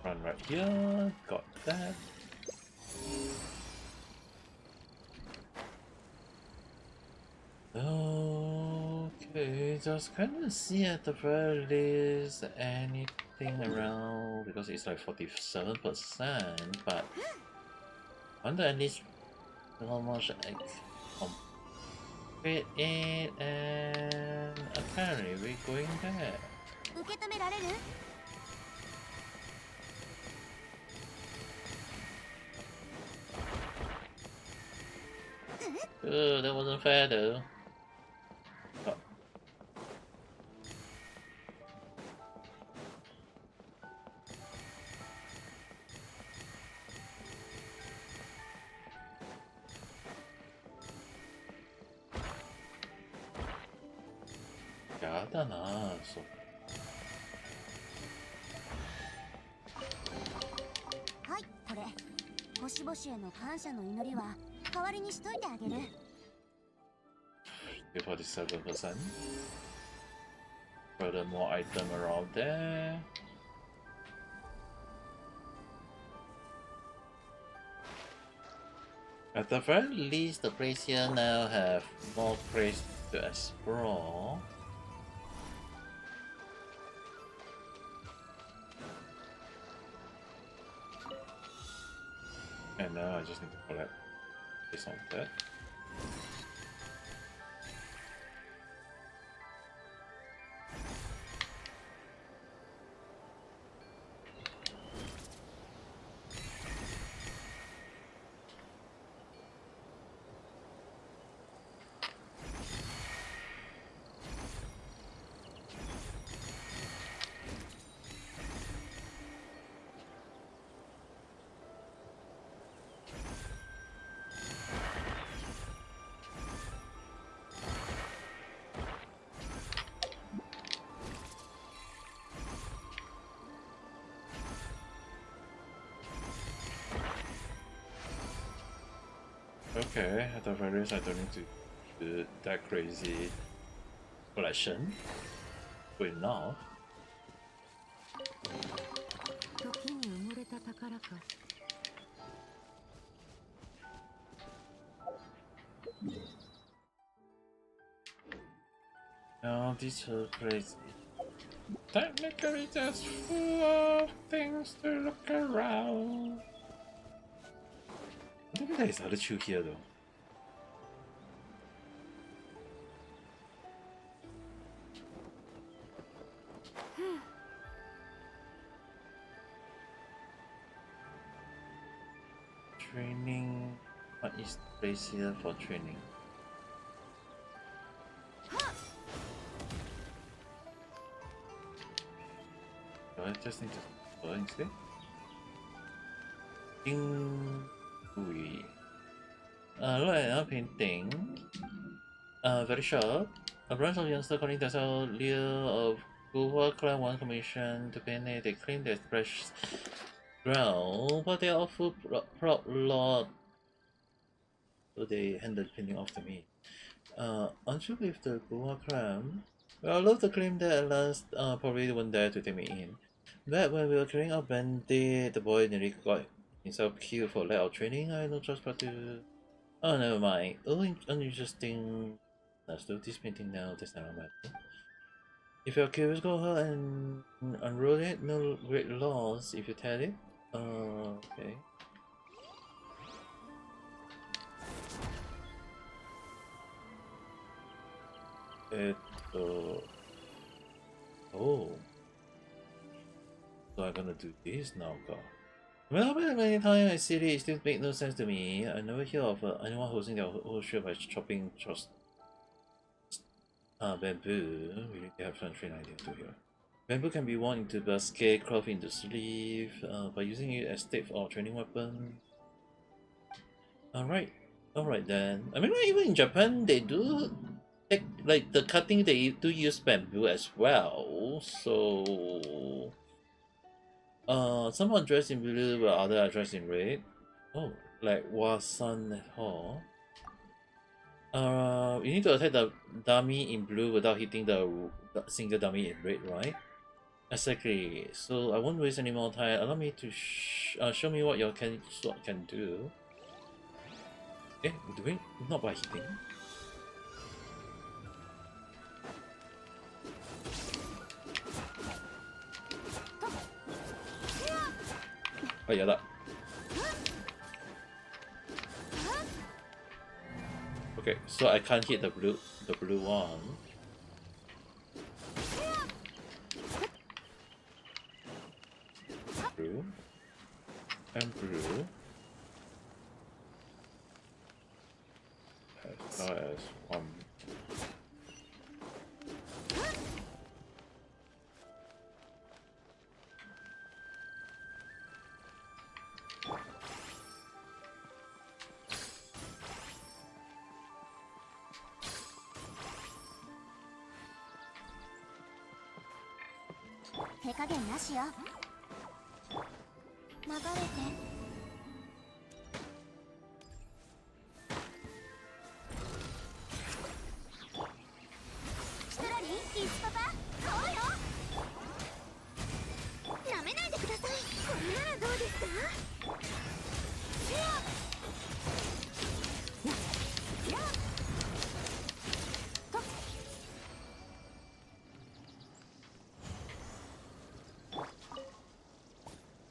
Run right here, got that. Okay, just kind of see at the very least anything around, because it's like 47%, but I wonder at least how much I complete it, and apparently we're going there. That wasn't fair though. Oh. 야하다나. So. はい、これ。星々への感謝の祈りは代わりにしといてあげる。47%. Furthermore, item around there. At the very least, the place here now have more place to explore. And now I just need to collect this on that. Okay, at the very least I don't need to do that crazy collection. Good enough. Now this whole place technically just full of things to look around. I don't think there is other chew here though. Training. What is the place here for training? Do I just need to go instead? Look at another painting. Very sharp. A bunch of youngsters calling themselves leader of Guhua Clan one commission to paint it. They claim they're fresh ground, but they are awful proud lord. So they handed the painting off to me. Aren't you with the Guhua Clan? Well, I love the claim that at last probably won't dare to take me in. Back when we were carrying out bandit, the boy nearly got himself killed for lack of training. I had no choice but to... Oh, never mind. Oh, uninteresting. Let's do this painting now. That's not matter. If you're curious, go ahead and unroll it. No great loss if you tell it. Okay. Oh. So I'm gonna do this now, God. No matter how many times I see it, it still makes no sense to me. I never hear of anyone hosting their whole show by chopping just bamboo. Really, they have some train idea to here. Bamboo can be worn into basket, cloth into sleeve, by using it as stave or training weapon. Alright, alright then. I mean, even in Japan, they do take, like, the cutting, they do use bamboo as well. So, some are dressed in blue, while others are dressed in red. Oh, like Wasan Hall. You need to attack the dummy in blue without hitting the single dummy in red, right? Exactly. So I won't waste any more time. Allow me to show me what your sword can do. Eh, doing not by hitting. Oh yeah, that. Okay, so I can't hit the blue one. Blue and blue. As far as one.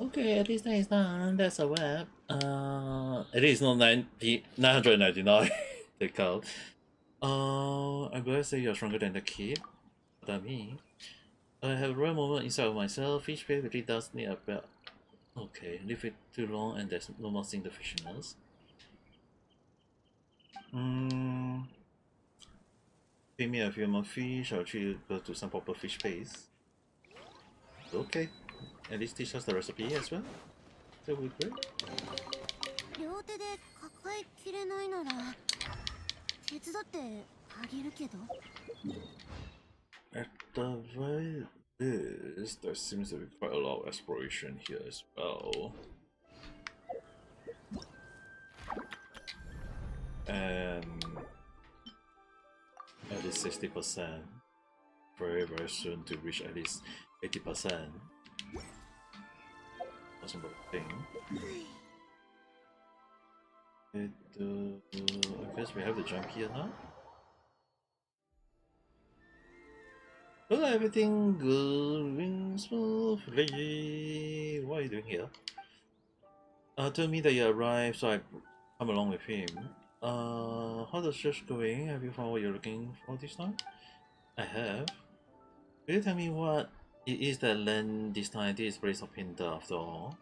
Okay, at least that is done. That's a web. At least not 999. The count. I'm going to say you're stronger than the kid. What I mean. I have a rare moment inside of myself. Each page really does need a belt. Okay, leave it too long and there's no more seeing the fishiness. Pay me a few more fish, I'll treat you go to some proper fish place. Okay. At least teach us the recipe as well. That would be great. At the very least, there seems to be quite a lot of exploration here as well. And at least 60%. Very, very soon to reach at least 80%. Awesome thing. I guess we have to jump here now. Well, everything going smoothly. What are you doing here? Told me that you arrived, so I come along with him. How's the search going? Have you found what you're looking for this time? I have. Will you tell me what it is that land this time? This place of Pinta after all.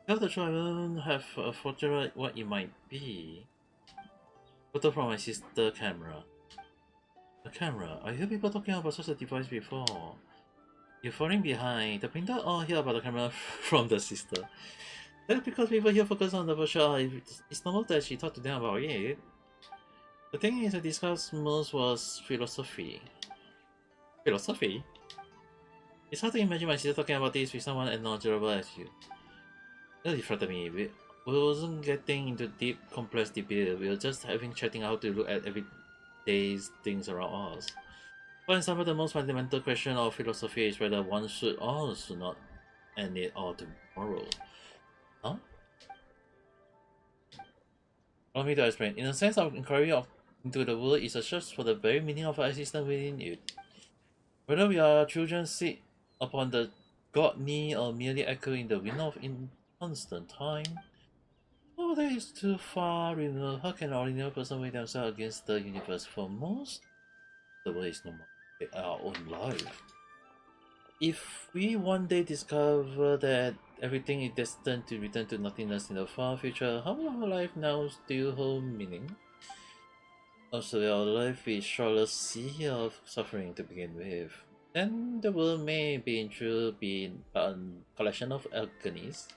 Tell the truth, I don't have a fortune what it might be. Photo from my sister camera. A camera? I hear people talking about such a device before. You're falling behind. The printer all hear about the camera from the sister. That's because people here focus on the virtual. It's normal that she talked to them about it. The thing is, I discussed most was philosophy. Philosophy? It's hard to imagine my sister talking about this with someone as knowledgeable as you. It frightened me. We wasn't getting into deep, complex debate. We were just chatting how to look at everyday's things around us. For example, the most fundamental question of philosophy is whether one should or should not end it all tomorrow. Huh? Allow me to explain. In a sense, of inquiry into the world is a search for the very meaning of our existence within it. Whether we are children sit upon the god knee or merely echo in the wind of inconstant time. Oh, that is too far removed. How can an ordinary person weigh themselves against the universe? For most, the world is no more our own life. If we one day discover that everything is destined to return to nothingness in the far future, how will our life now still hold meaning? Also, our life is shortless sea of suffering to begin with. then the world may be true be a collection of agonies.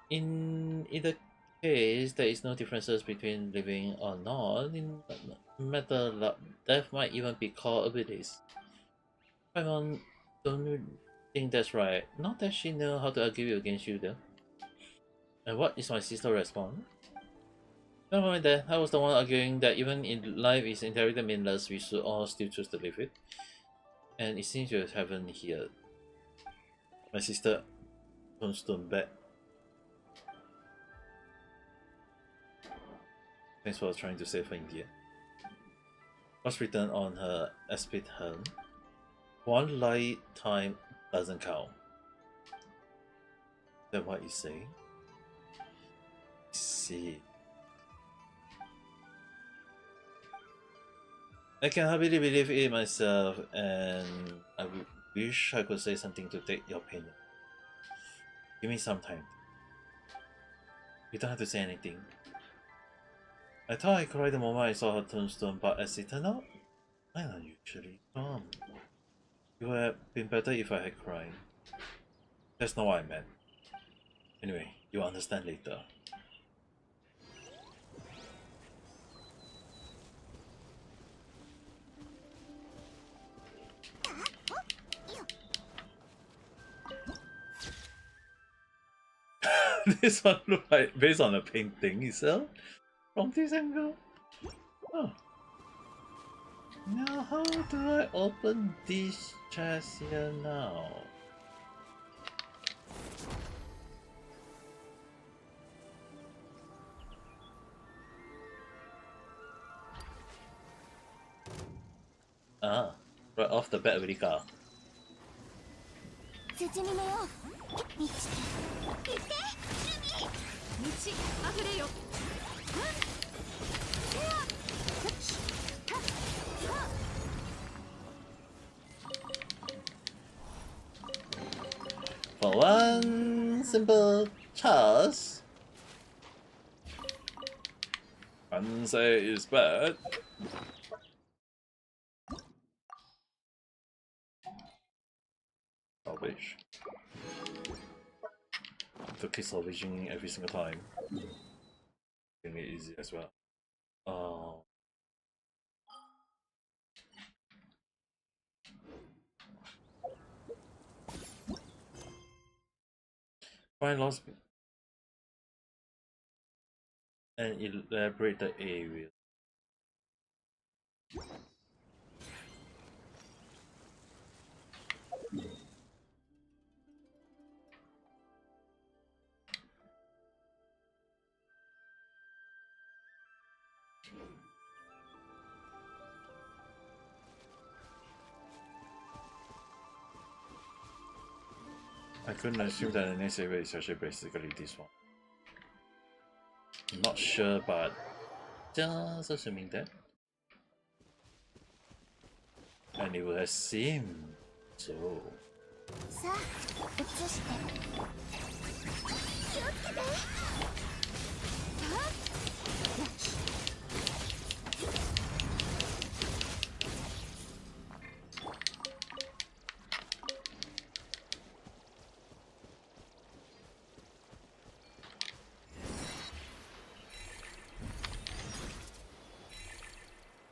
In either case, there is no differences between living or not. In matter death might even be called abilities. Paimon, don't you think that's right? Not that she know how to argue against you though. And what is my sister response? Never mind that. I was the one arguing that even in life is entirely meaningless, we should all still choose to live it. And it seems you haven't heard. My sister turns to back. Thanks for trying to save her India. What's written on her aspid hand? One lifetime doesn't count. Is that what you say? See. I can hardly believe it myself, and I wish I could say something to take your pain. Give me some time. You don't have to say anything. I thought I cried the moment I saw her tombstone, but as it turned out, I'm unusually calm. It would have been better if I had cried. That's not what I meant. Anyway, you'll understand later. This one looks like based on a painting itself from this angle. Oh. Now how do I open this chest here now? Ah, right off the bat already got. For one simple task, can't say it's bad. Salvage. To keep salvaging every single time. Making it easy as well. Find lost and elaborate the area. I couldn't assume that the next area is actually basically this one. I'm not sure, but just assuming that. And it would have seemed so.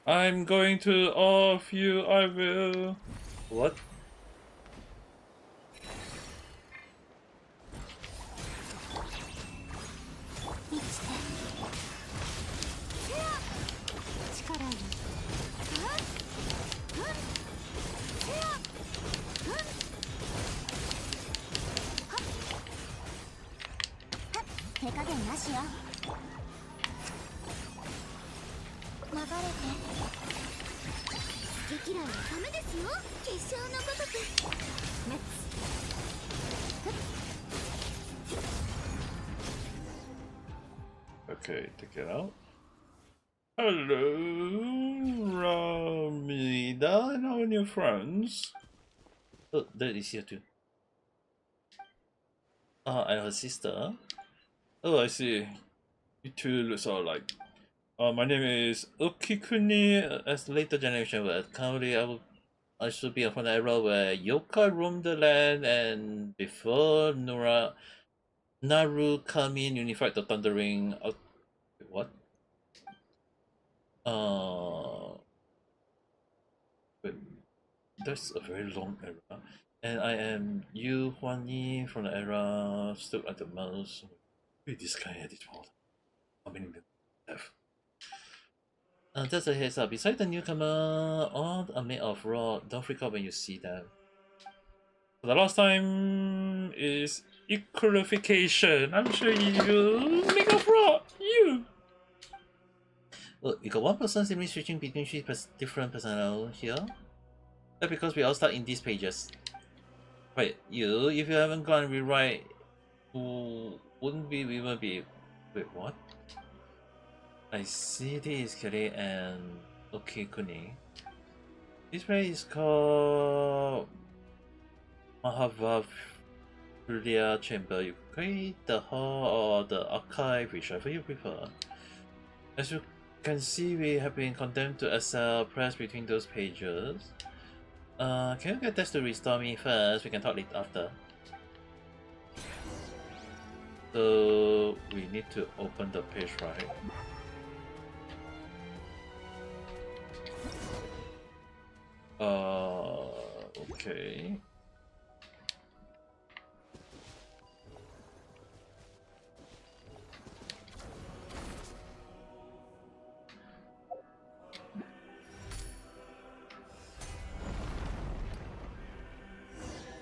I'm going to off you, I will. What? Okay, take it out. Hello, Ramida and our new friends. Oh, that is here too. Ah, and her sister. Oh, I see. You two look sort of like. My name is Okikuni. As the later generation, but currently I should be from the era where Yokai roamed the land, and before Naru Kami unified the Thundering. What? Wait, that's a very long era. And I am Yu Huanyi from the era still at the most. Wait, this guy at this world. How many people have? Just a heads up. Beside the newcomer, all are made of rock. Don't freak out when you see them. The last time is equalification. I'm sure you make of rock. You. Look, you got one person simply switching between three different personnel here. That's because we all start in these pages. Right, you, if you haven't gone rewrite, wouldn't be, we will be. Wait, what? I see this is Kere and Okikuni. This place is called Mahavalia Chamber. You create the hall or the archive, whichever you prefer. As you can see, we have been condemned to excel press between those pages. Can you get this to restore me first? We can talk later after. So we need to open the page, right? Okay.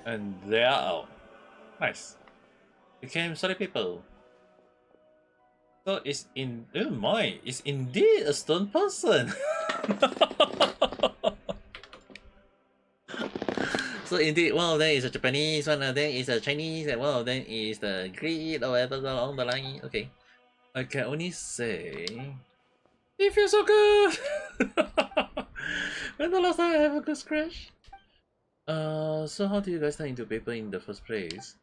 And they are out. Nice. Became solid people. So it's in oh my, it's indeed a stone person. So indeed, one of them is a Japanese, one of them is a Chinese, and one of them is the Greek or whatever along the line. Okay. I can only say it feels so good. When the last time I have a good scratch? So how do you guys turn into paper in the first place?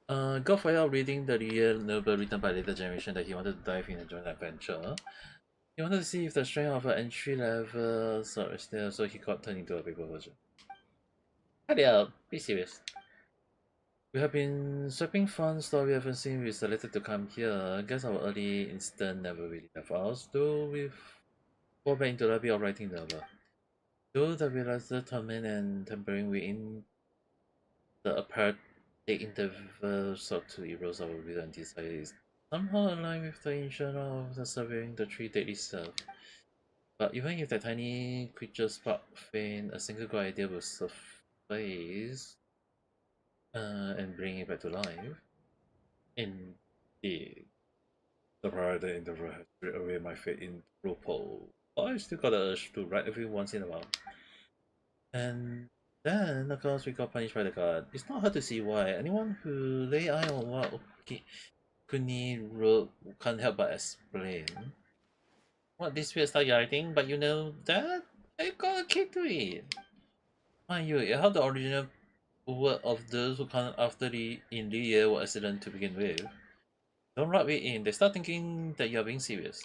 Got fired out reading the real novel written by later generation that he wanted to dive in and join adventure. He wanted to see if the strength of an entry level sword is there, so he got turned into a paper version. Hurry up, be serious. We have been swapping fun story ever since we selected to come here. I guess our early instant never really left us, though we've fall back into the habit of writing the novel. Though the realized torment and tampering within the apparent interval sought to erode our will and desire is somehow aligned with the intention of the surveying the three deadly self. But even if that tiny creature spark faint, a single good idea will surface and bring it back to life. Indeed, the rider in the road has stripped away my faith in Rupo. I still got the urge to write every once in a while. And then, of course, we got punished by the god. It's not hard to see why. Anyone who lay eye on what Kuni wrote can't help but explain. What this weird style you're writing, but you know that? I got a kick to it. Mind you, it had the original word of those who come after the in the year were excellent to begin with. Don't rub it in, they start thinking that you're being serious.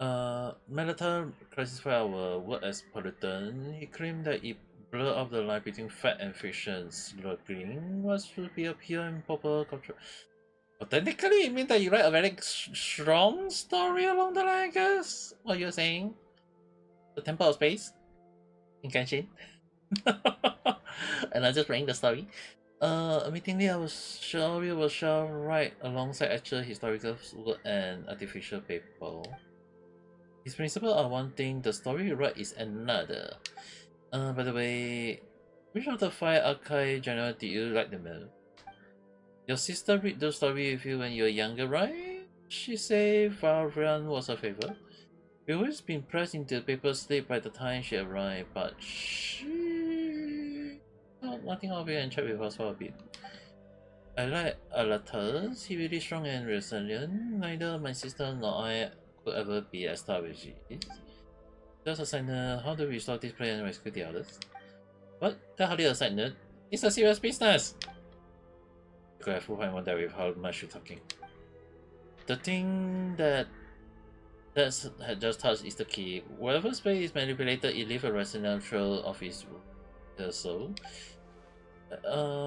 Melata classified our word as pollutant. He claimed that it blurred up the line between fact and fiction, slurring what should be a pure and proper culture. But technically, it means that you write a very strong story along the line, I guess. What you're saying? The Temple of Space in Genshin. And I'm just writing the story. Admittingly, I was sure we will shall write alongside actual historical work and artificial paper. His principles are one thing, the story you write is another. By the way, which of the 5 archive general did you like the most? Your sister read those stories with you when you were younger, right? She said Valrian was her favorite. We've always been pressed into the paper slip by the time she arrived, but she thought nothing of it and chat with us for a bit. I like Alatas, he's really strong and resilient. Neither my sister nor I could ever be as tough as she is. Just a side note, how do we restore this player and rescue the others? What? That hardly a side note. It's a serious business! You could have full point one there with how much you're talking. The thing that That's just touch is the key. Wherever space is manipulated, it leaves a resonant trail of its soul.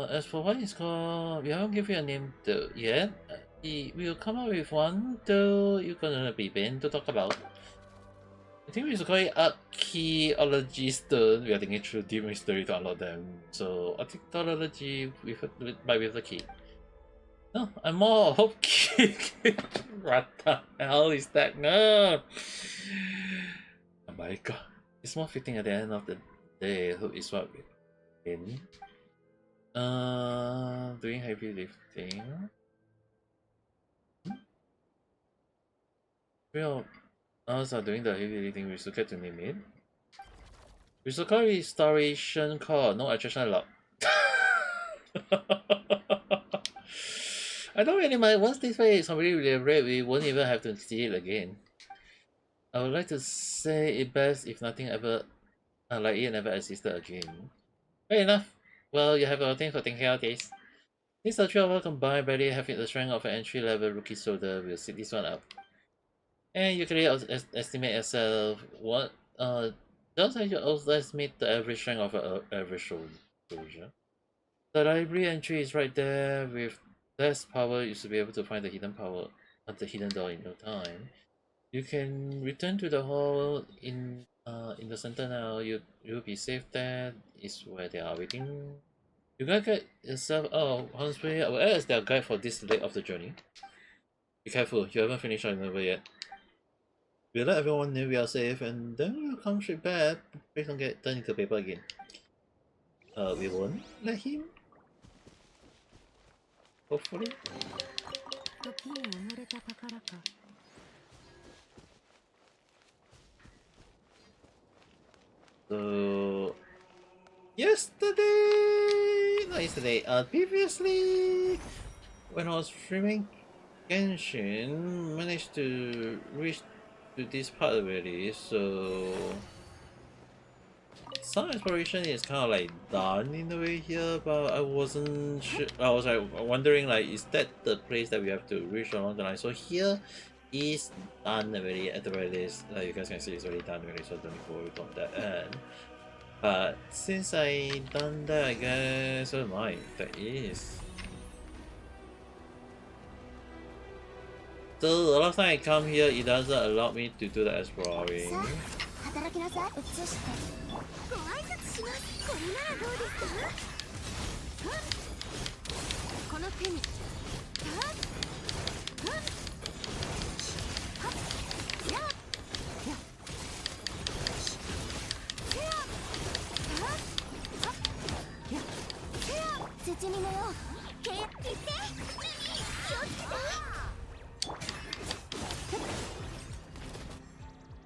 As for what it's called, we haven't given you a name though yet. We'll come up with one, though you're gonna be Ben to talk about. I think we should call it Archaeology Stone. We are thinking through deep mystery to unlock them. So archaeology with the key. No, I'm more hope key. What the hell is that? No. Oh my god. It's more fitting at the end of the day. Hope is what we're in. Doing heavy lifting. Well, us are doing the heavy lifting. We should get to name it. We should call it restoration core. No attraction lock. I don't really mind. Once this way is already read, we won't even have to see it again. I would like to say it best if nothing ever like it never existed again. Fair enough. Well, you have a thing for thinking out this. Since the three of us combined barely having the strength of an entry-level rookie soldier, we'll sit this one up. And you can estimate yourself what just as you also estimate the average strength of an average soldier. The library entry is right there. With less power, you should be able to find the hidden power at the hidden door in no time. You can return to the hall in the center now. You'll be safe there. Is where they are waiting. You gotta get yourself out on way. I will add as their guide for this leg of the journey. Be careful, you haven't finished our maneuver yet. We'll let everyone know we are safe and then we'll come straight back. Please don't get turned into paper again. We won't let him. Hopefully. So previously when I was streaming Genshin, managed to reach to this part already, so some exploration is kind of like done in a way here, but I wasn't sure. I was like wondering, like, is that the place that we have to reach along the line? So here is done already at the very least. Like you guys can see, it's already done already, so don't need to worry about that end. But since I done that, I guess oh my, that is. So the last time I come here, it doesn't allow me to do the exploring.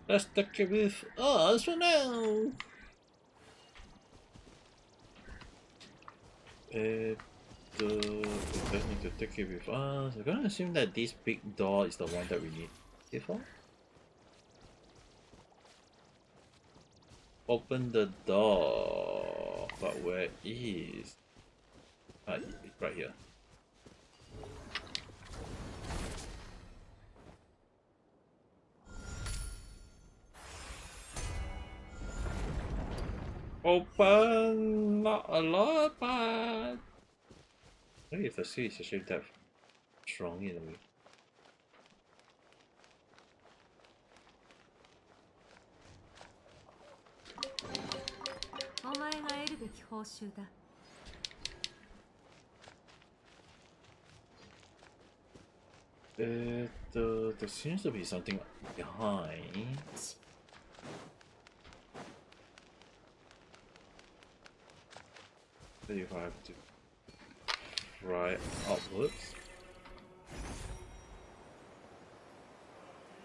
Let's take it with us for now. It does need to take it with us. I'm gonna assume that this big door is the one that we need it for. Open the door, but where is? Ah, right here. Open, not a lot, but maybe if the sea is actually that strong in a way. There seems to be something behind. If I have to try upwards.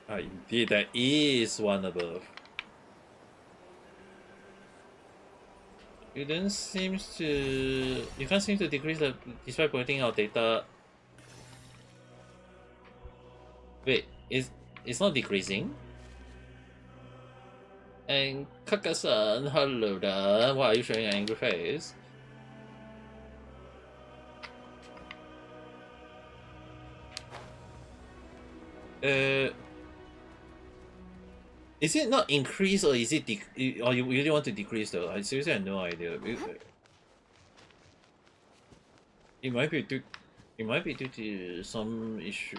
Ah, indeed, there is one above. You can't seem to decrease the despite pointing out data. Wait, it's not decreasing? And Kaka-san, hello there. Why are you showing an angry face? Is it not increase or is it or you really want to decrease though? I seriously have no idea. It might be due to some issue.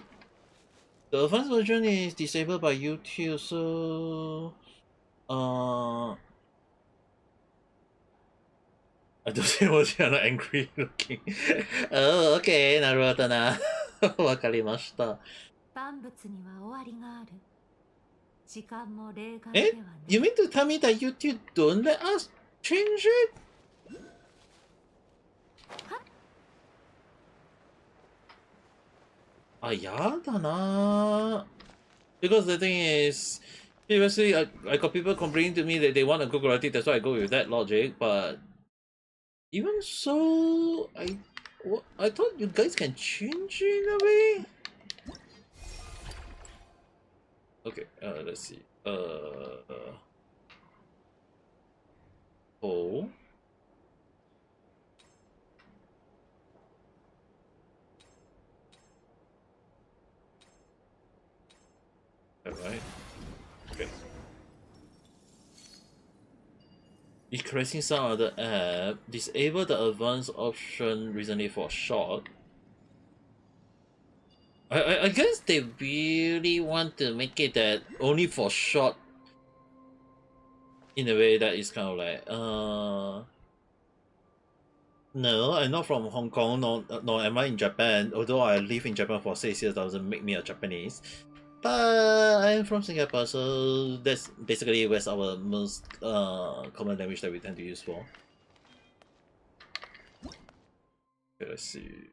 The advanced version is disabled by YouTube, so I don't see what you're not angry looking. Oh, okay, なるほどな。わかりました。万物には終わりがある。時間も例外えではない。You mean to tell me that YouTube don't let us change it? Ah, やだな。Because the thing is, previously I got people complaining to me that they want a good quality, that's why I go with that logic, but even so, I thought you guys can change it in a way? Okay, let's see. Oh. Alright. Okay. Increasing some other app. Disable the advanced option recently for short. I guess they really want to make it that only for short in a way that is kind of like no, I'm not from Hong Kong, nor am I in Japan, although I live in Japan for 6 years doesn't make me a Japanese. But I'm from Singapore, so that's basically what's our most common language that we tend to use for. Okay, let's see.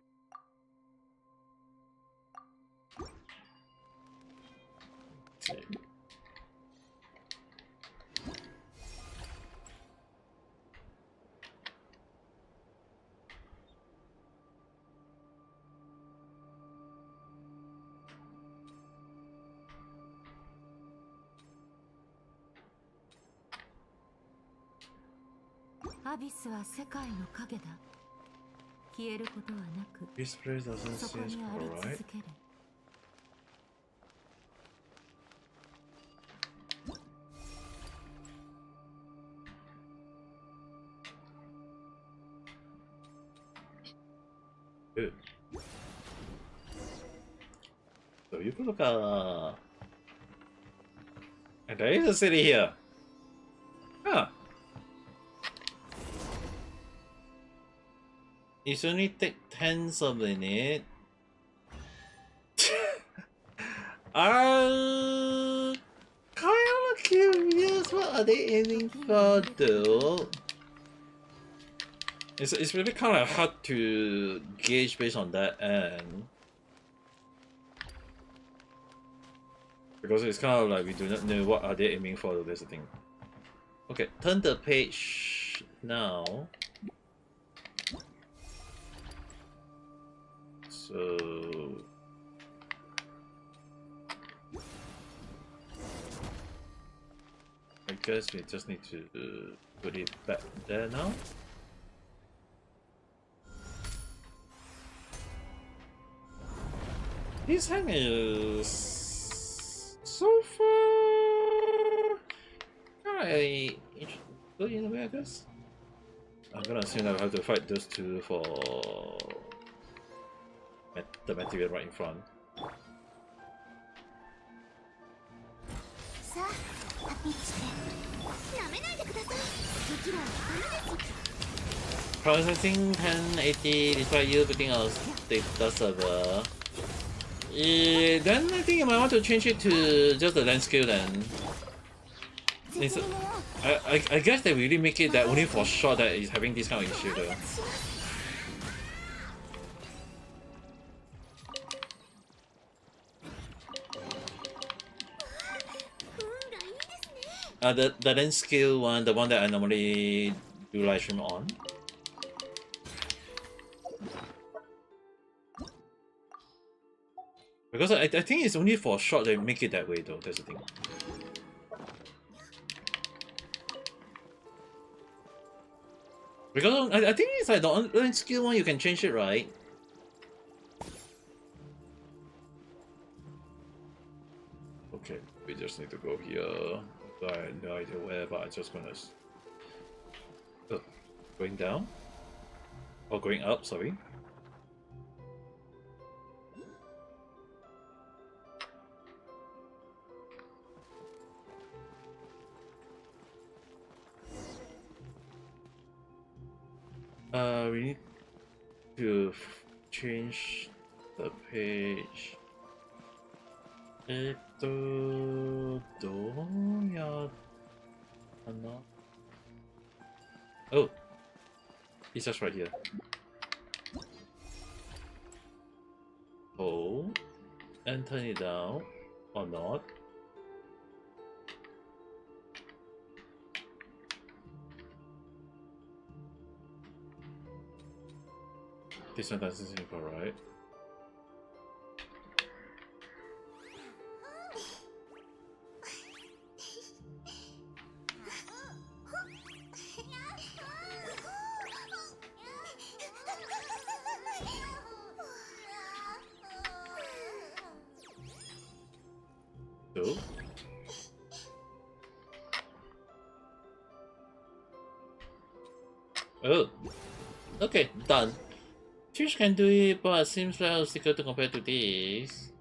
Abyss は世界の影だ。消えることはなく、 This place doesn't そこ seem にあり alright. 続ける。Good. そういうことか。And there is a city here. Huh. It's only take 10 of minute. I'm kind of curious. What are they aiming for, though? It's really kind of hard to gauge based on that end. Because it's kind of like we do not know what are they aiming for, that's the thing. Okay, turn the page now. So I guess we just need to put it back there now. This hand is so far kind of good in a way, I guess. I'm gonna assume I have to fight those two for the material right in front. Processing 1080 despite you putting our data server. Then I think you might want to change it to just the land scale then. I guess they really make it that only for short that is having this kind of issue though. The lens scale one, the one that I normally do live stream on. Because I think it's only for short they make it that way though, that's the thing. Because I think it's like the lens scale one you can change it, right? Okay, we just need to go here. I have no idea where, but I'm just gonna. Oh, going down? Or going up, sorry. We need to change the page. どうやったな? Oh, it's just right here. Hold and turn it down or not. This one doesn't seem correct. So, oh, okay, done. Twitch can do it, but it seems like obstacle to compare to this.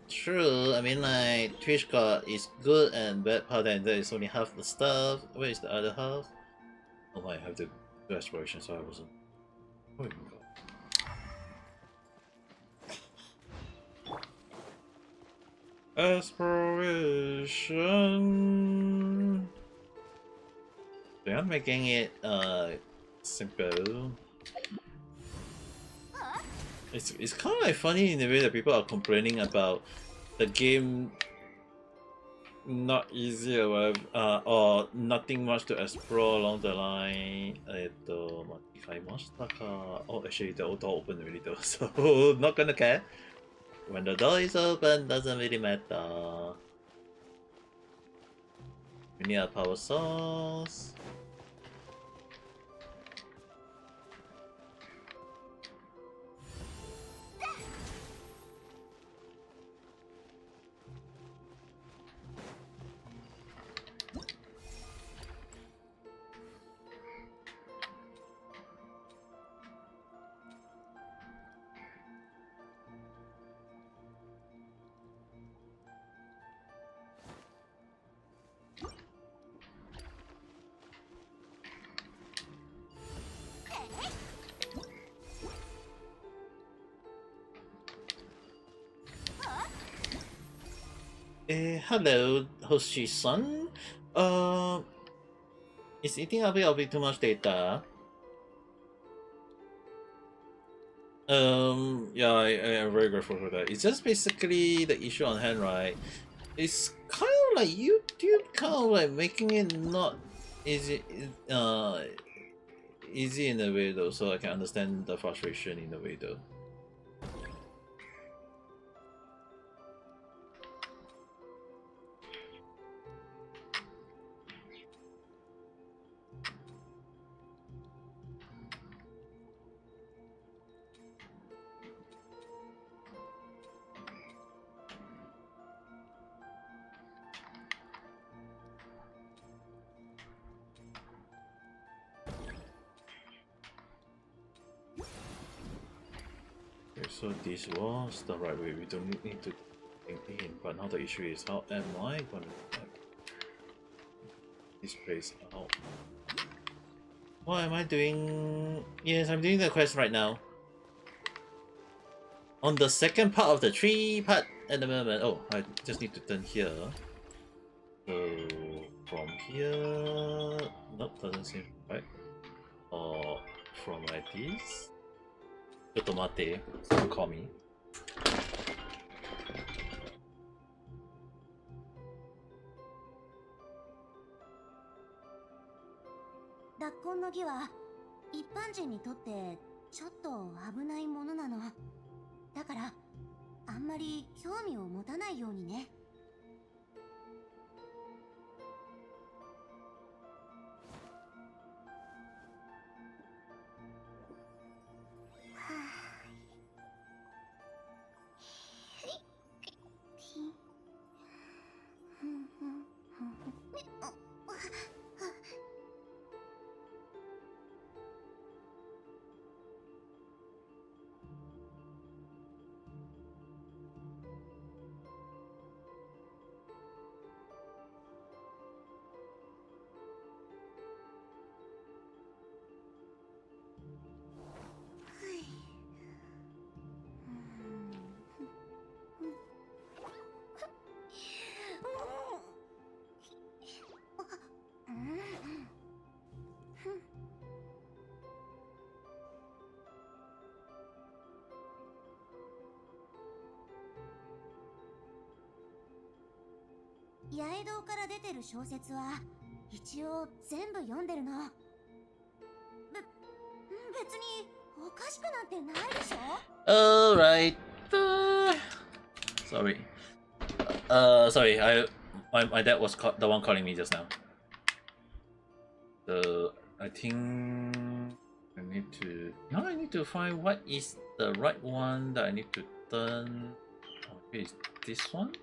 True. I mean, like, Twitch got is good and bad part, and there is only half the stuff. Where is the other half? Oh, I have to do exploration, so I wasn't. Oh my god. Exploration. They are making it simple. It's kind of like funny in the way that people are complaining about the game not easy or whatever, or nothing much to explore along the line. 買いましたか? Oh, actually the door open already though, so not gonna care. When the door is open, doesn't really matter. We need a power source. Hello, Hoshi-san. Is eating a bit too much data? Yeah, I'm very grateful for that. It's just basically the issue on hand, right? It's kind of like YouTube kind of like making it not easy, easy in a way though, so I can understand the frustration in a way though. Okay, so this was the right way. We don't need to think in, but now the issue is how am I gonna get this place out? What am I doing? Yes, I'm doing the quest right now. On the second part of the tree part at the moment. Oh, I just need to turn here. So from here, nope, doesn't seem right. Or from like this. ちょっと待って、don't call me. 脱婚の儀は一般人にとってちょっと危ないものなの。だからあんまり興味を持たないようにね。八重堂から出てる小説は一応全部読んでるの。別におかしくなんてないでしょ。 Alright. Sorry. Sorry. My dad was the one calling me just now. So I think I need to find what is the right one that I need to turn. Okay, is this one?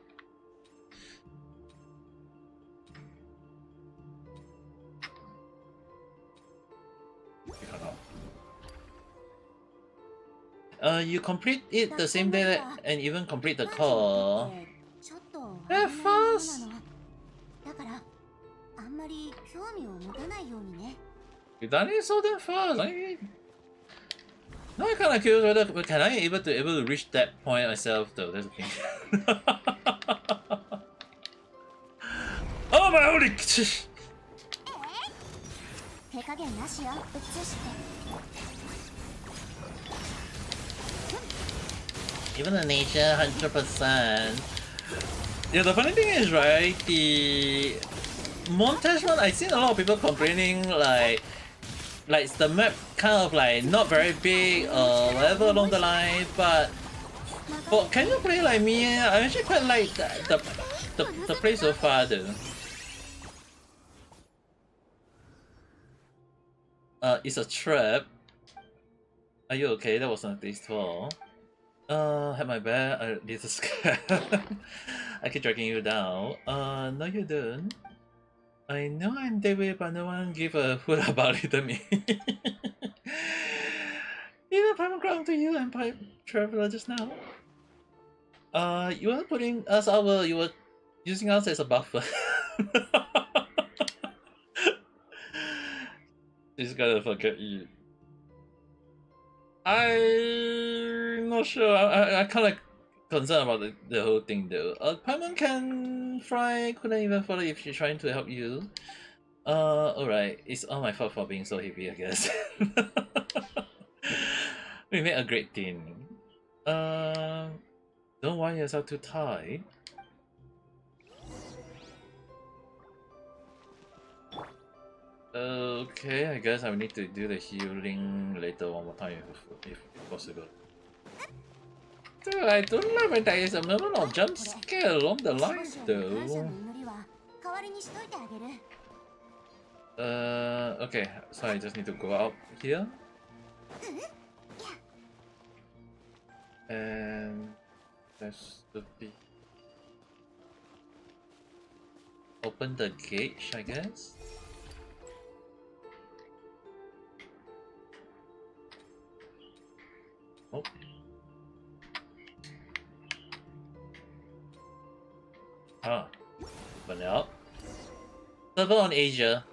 You complete it the same day and even complete the call. That fast? You done it so damn fast. Now I'm kind of curious whether can I able to reach that point myself though. That's the thing. Oh my holy! Even the nature, 100%. Yeah, the funny thing is, right, the montage one, I've seen a lot of people complaining like the map kind of like not very big or whatever along the line, but for casual play like me, I actually quite like the play so far though. It's a trap. Are you okay? That was not tasteful. Have my bad. I need to scare. I keep dragging you down. No you don't. I know I'm David, but no one give a hoot about it to me. Even prime ground to you and pipe traveler just now. You were putting us over. You were using us as a buffer. He's gonna forget you. I'm not sure. I kind of concerned about the whole thing though. Paimon can fly. Couldn't even follow if she's trying to help you. Alright. It's all my fault for being so heavy, I guess. We made a great team. Don't worry yourself too tight. Okay, I guess I will need to do the healing later one more time if possible. Dude, I don't love it. There is a moment of jump scare along the line though. Okay, so I just need to go out here. And that should be... Open the gate, I guess? Oh. Ah. But now. Server on Asia.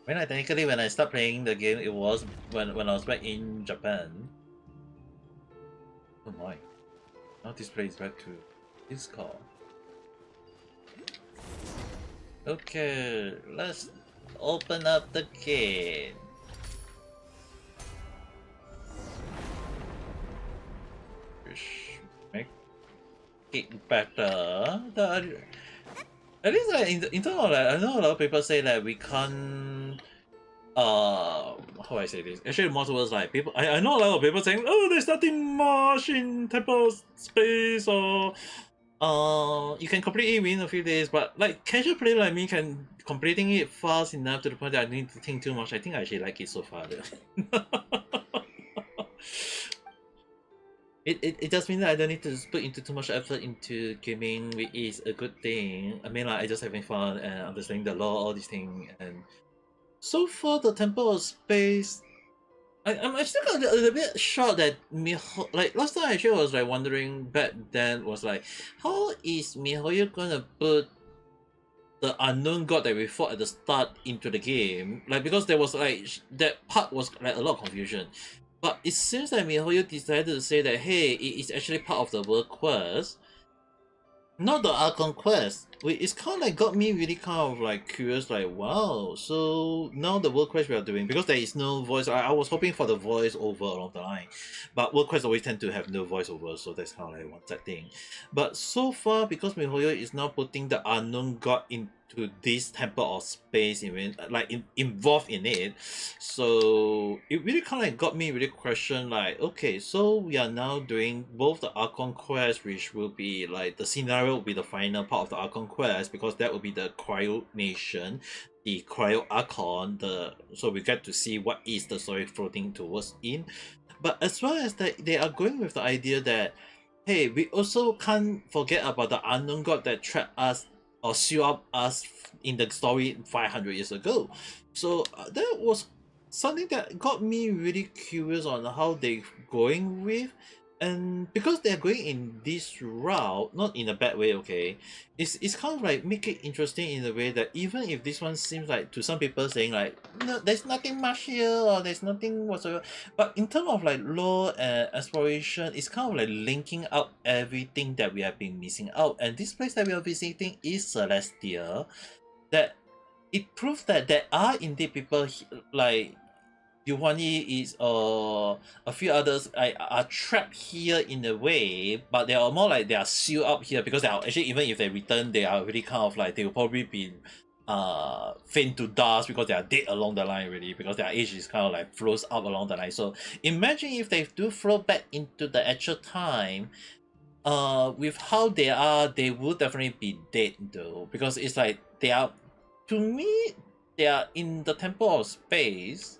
When I stopped playing the game, it was when I was back in Japan. Oh my. Now this place back to this call. Okay, let's open up the gate. Make it better. At least like in terms of like, I know a lot of people say that we can't how do I say this? Actually more towards like people I know a lot of people saying, oh, there's nothing much in temple space, or you can complete it within a few days, but like casual player like me can completing it fast enough to the point that I don't need to think too much. I think I actually like it so far though. It does mean that I don't need to put into too much effort into gaming, which is a good thing. I mean, like, I just having fun and understanding the law, all these things. And so far, the Temple of Space, I'm still a little bit shocked that like last time I actually was like wondering back then was like, how is Mihoyo gonna put the unknown god that we fought at the start into the game? Like, because there was like that part was like a lot of confusion. But it seems that Mihoyo decided to say that, hey, it is actually part of the world quest. Not the Archon quest. It's kind of like got me really kind of like curious, like wow. So now the world quest we are doing, because there is no voice. I was hoping for the voice over along the line, but world quests always tend to have no voice over, so that's kind of like one sad thing. But so far, because MiHoYo is now putting the unknown god into this temple of space, even like involved in it, so it really kind of like got me really question like, okay, so we are now doing both the Archon quest, which will be like the scenario will be the final part of the Archon quest, because that will be the Cryo Nation, the Cryo Archon, so we get to see what is the story floating towards in. But as well as that, they are going with the idea that, hey, we also can't forget about the unknown god that trapped us or sealed up us in the story 500 years ago. So that was something that got me really curious on how they going with, and because they're going in this route, not in a bad way, okay, it's kind of like make it interesting in a way that even if this one seems like to some people saying like, no, there's nothing much here or there's nothing whatsoever, but in terms of like lore and exploration, it's kind of like linking up everything that we have been missing out, and this place that we are visiting is Celestia, that it proves that there are indeed people like Yuhani is a few others are trapped here in a way, but they are more like they are sealed up here because they are actually, even if they return, they are really kind of like they will probably be faint to dust because they are dead along the line already, because their age is kind of like flows up along the line. So imagine if they do flow back into the actual time, with how they are, they would definitely be dead though, because it's like they are, to me, they are in the temple of space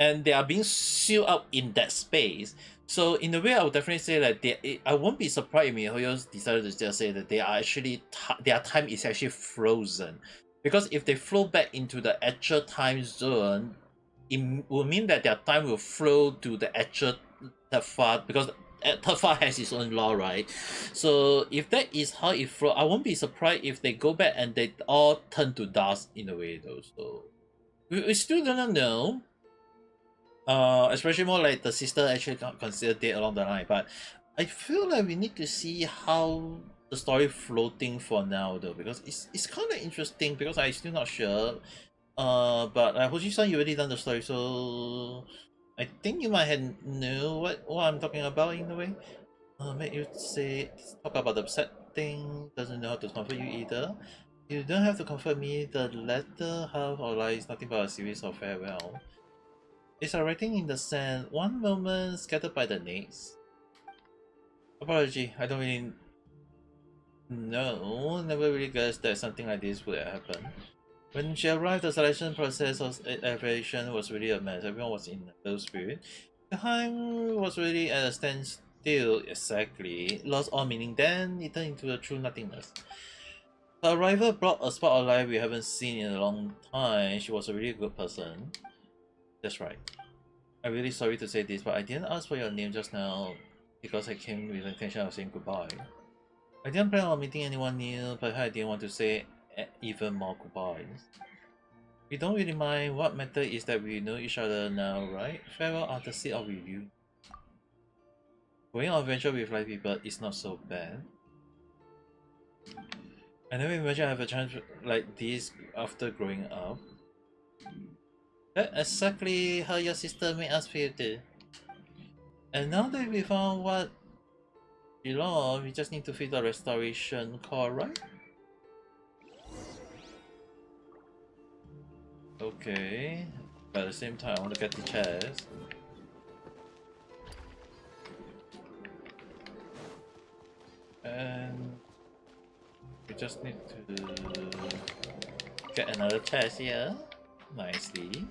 and they are being sealed up in that space. So in a way, I would definitely say that I won't be surprised if MiHoYo decided to just say that they are actually their time is actually frozen, because if they flow back into the actual time zone, it will mean that their time will flow to the actual Tefar, because Tefar has its own law, right? So if that is how it flow, I won't be surprised if they go back and they all turn to dust in a way though. So we still don't know, especially more like the sister actually considered dead along the line. But I feel like we need to see how the story floating for now though, because it's kind of interesting, because I'm still not sure. But Hoshi-san, you already done the story, so I think you might have know what I'm talking about in a way. Make you say talk about the upset thing, doesn't know how to comfort you either. You don't have to comfort me. The latter half of life is nothing but a series of farewell. It's a writing in the sand, one moment scattered by the next. Apology, I don't really know, never really guessed that something like this would happen. When she arrived, the selection process of evaluation was really a mess. Everyone was in low spirit. The time was really at a standstill, exactly. Lost all meaning, then it turned into a true nothingness. Her arrival brought a spark of life we haven't seen in a long time. She was a really good person. That's right. I'm really sorry to say this, but I didn't ask for your name just now because I came with the intention of saying goodbye. I didn't plan on meeting anyone new, but I didn't want to say even more goodbyes. We don't really mind. What matter is that we know each other now, right? Farewell are the seed of review. Going on adventure with live people is not so bad. I never imagined I have a chance like this after growing up. That's exactly how your sister made us feel too. And now that we found what belongs, we just need to feed the restoration core, right? Okay. But at the same time, I want to get the chest. And we just need to get another chest here. Nicely.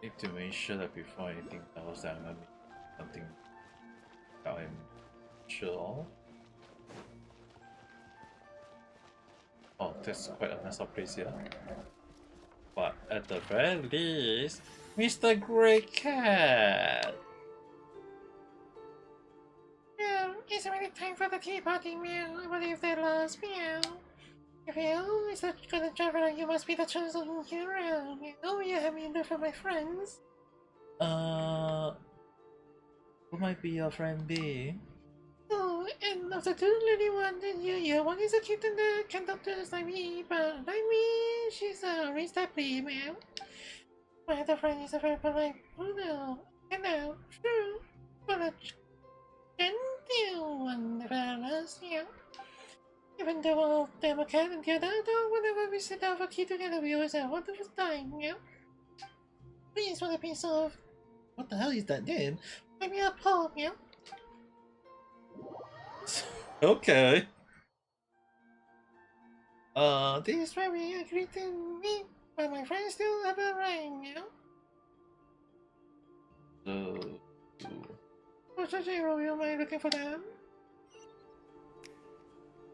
I need to make sure that before anything else that I'm gonna make something that I'm sure of. Oh, that's quite a messed up place here. But at the very least, Mr. Grey Cat! Meow, it's already time for the tea party, meow. I believe they lost, meow. If you're always such good traveler, you must be the chosen hero. You know you have me look for my friends. Who might be your friend be? Oh, and of the two little ones in you, one is a kitten that can talk to us like me, but like me, she's a raised up female. My other friend is a very polite poodle. And now, true, but a gentle one, fellas, yeah. Even though all of them are cat and the other dog, whenever we sit down for tea together, we always have a wonderful time, yeah. Please, want a piece of... What the hell is that name? Maybe a poem, yeah? Okay. This is why we agreed to meet, but my friends still have a rhyme, you know? So, What's a zero? You mind looking for them?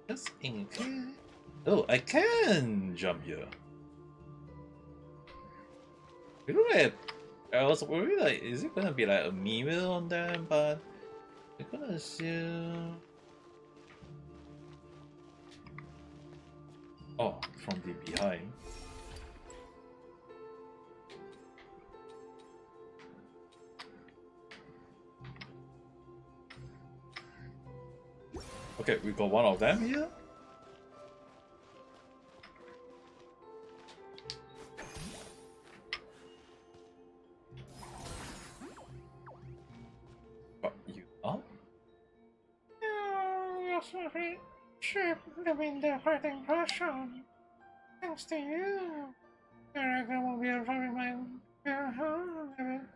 just in case. Oh, I can jump here. You know what? I was worried, like, is it gonna be like a mirror on them? But I'm gonna assume. Oh, from the behind. Okay, we got one of them here. Got you up. Oh, yes, every ship living the hard impression. Thanks to you. I will be arriving my home again.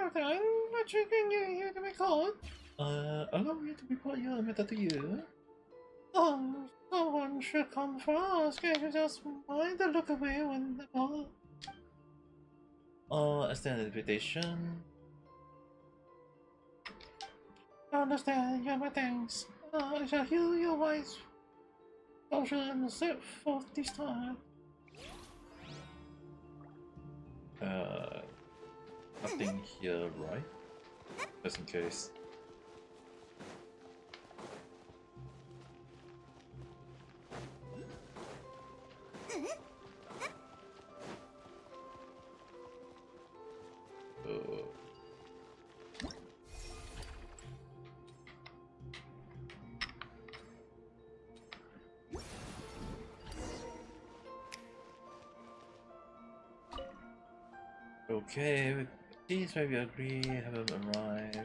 Okay, what you can you here to be called? Allow me to report your matter to you. Oh, someone should come first. Can't you just mind to look away when the ball? Extend the invitation. I understand, yeah, my thanks. I shall heal your wife's potion and set forth this time. Nothing here, right? Just in case. Okay, please maybe agree, haven't arrived.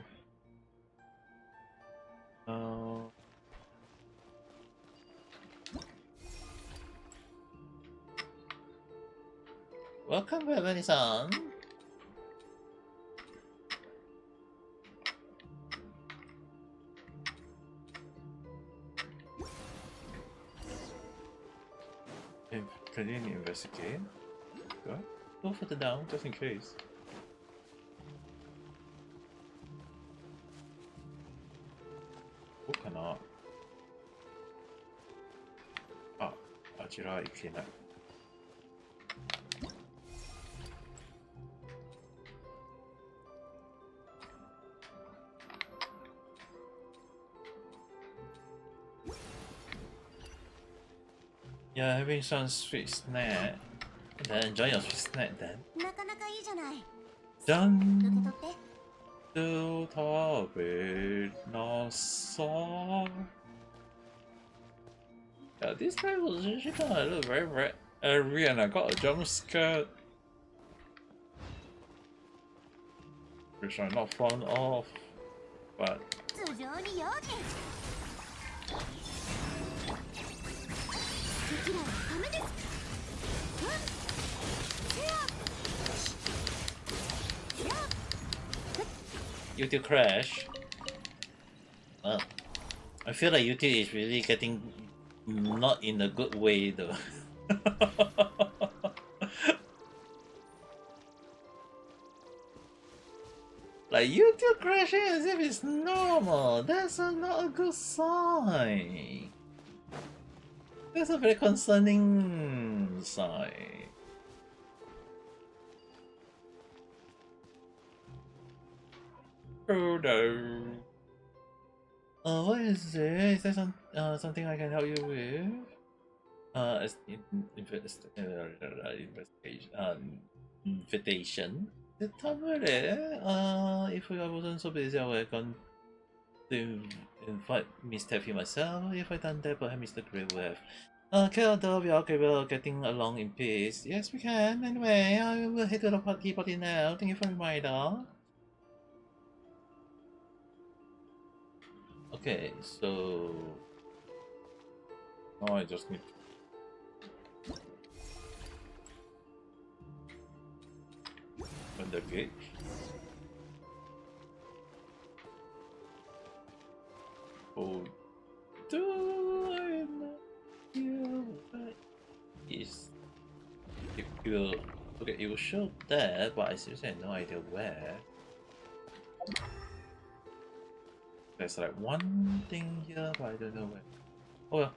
No. Welcome, Beverly-san. Continue to investigate. Go further down, just in case. What can I? Ah, あちら行けない。Yeah, having some sweet snack. Then enjoy your sweet snack then. なかなかいいじゃない。じゃん。受け取って。食べなさい。Yeah, this guy was actually kind of look very, very airy, and I got a jump scare, which I'm not fond of. But 頭上に用心。敵らはダメです。YouTube crash. Well, I feel like YouTube is really getting not in a good way though. Like YouTube crashing as if it's normal. That's not a good sign. That's a very concerning sign. Oh no. What is it? Is there something I can help you with? Investigation. Invitation. If I wasn't so busy, I would have gone to invite Miss Taffy myself. If I done that, perhaps Mr. Gray would have. Kyoto, we are capable of getting along in peace. Yes, we can. Anyway, I will head to the party now. Thank you for the reminder. Okay, so now I just need to open the gate. Oh, do I know what is it will okay, it will show there, but I seriously have no idea where. There's like one thing here, but I don't know where. Oh well.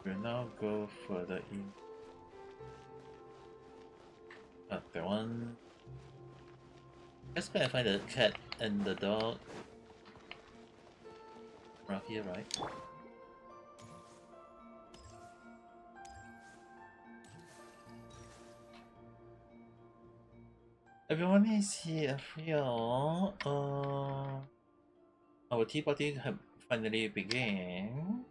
We'll now go further in. That one. Let's go and find the cat and the dog. Around here, right? Everyone is here. Our tea party have finally began.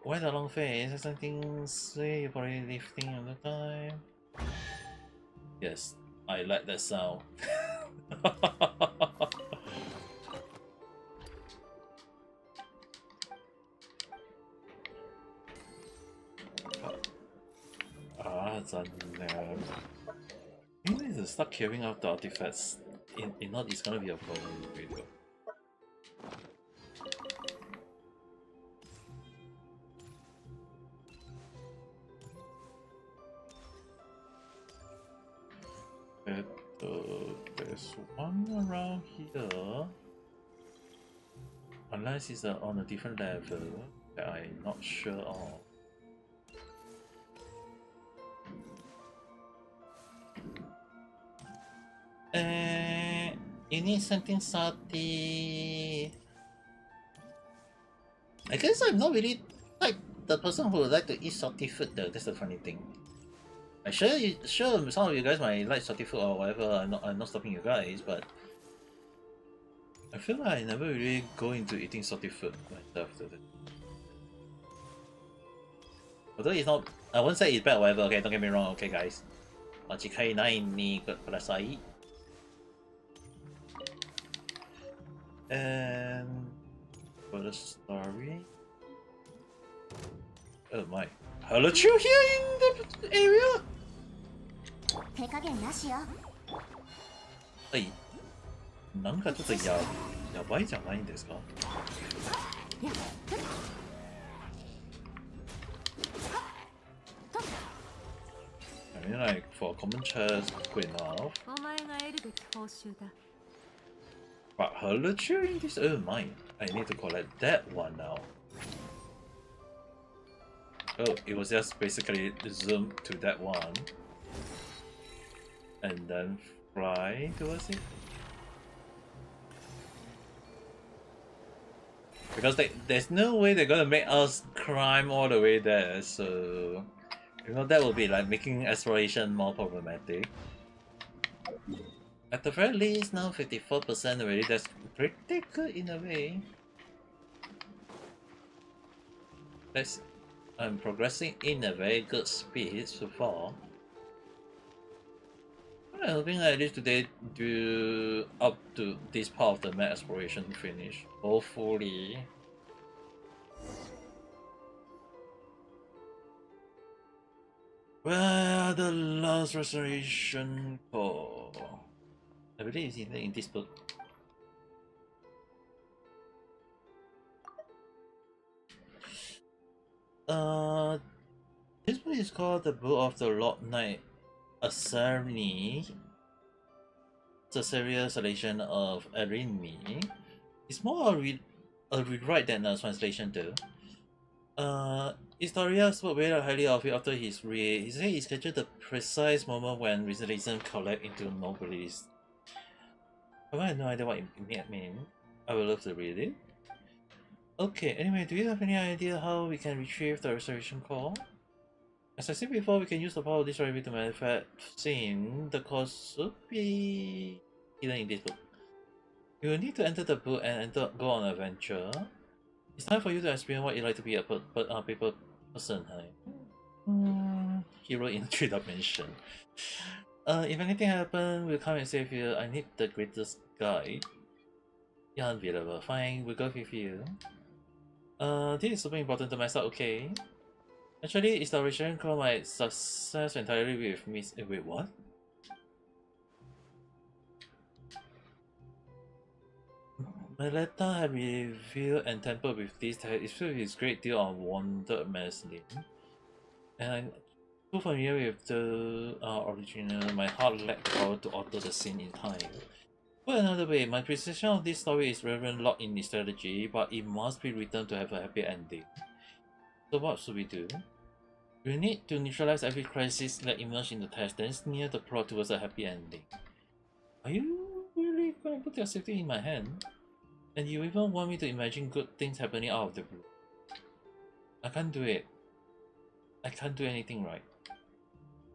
Why the long face? Something sweet, you probably lifting all the time. Yes, I like that sound. You need to start clearing out the artifacts. If not, it's gonna be a problem with video. There's one around here. Unless it's on a different level that I'm not sure of. You need something salty. I guess I'm not really like the person who would like to eat salty food though. That's the funny thing. I'm sure some of you guys might like salty food or whatever. I'm not stopping you guys, but I feel like I never really go into eating salty food myself. Although it's not, I won't say it's bad or whatever. Okay, don't get me wrong. Okay, guys. 我只可以拿你个ください. And for the story, oh my, hello, you here in the area? 手加減なしよ。はい。なんかちょっとやばいじゃないんですか? I mean, like, for a common chest, good enough. But hello, you in this? Oh my, I need to collect that one now. Oh, it was just basically zoom to that one. And then fly towards it. Because there's no way they're gonna make us climb all the way there, so you know that will be like making exploration more problematic. At the very least, now 54% already. That's pretty good in a way. I'm progressing in a very good speed so far. I'm hoping at least today do up to this part of the map exploration finish. Hopefully. Well, the last restoration core. I believe it's in this book. This book is called the Book of the Lord Knight Asarni. It's a serious selection of Arini. It's more a rewrite than a translation though. Historia spoke very highly of it after his read. He said he scheduled the precise moment when resolution collapsed into novelist I have no idea what it means. I would love to read it. Okay, anyway, do you have any idea how we can retrieve the restoration core? As I said before, we can use the power of this recipe to manifest scene. The core should be hidden in this book. You will need to enter the book and go on an adventure. It's time for you to experience what it's like to be a paper person, honey. Hero in 3 dimension. If anything happens, we'll come and save you. I need the greatest guide. You're unavailable. Fine, we'll go with you. This is super important to mess up, okay? Actually, is the original call my success entirely with Miss. Wait, what? My letter have been revealed and tempered with this text. It's filled with his great deal of wanted medicine. And I'm too familiar with the original, my heart lacked the power to alter the scene in time. Put another way, my precision of this story is rather locked in its strategy, but it must be written to have a happy ending. So what should we do? We need to neutralize every crisis that emerges in the text, then steer the plot towards a happy ending. Are you really going to put your safety in my hand? And you even want me to imagine good things happening out of the blue? I can't do it. I can't do anything right.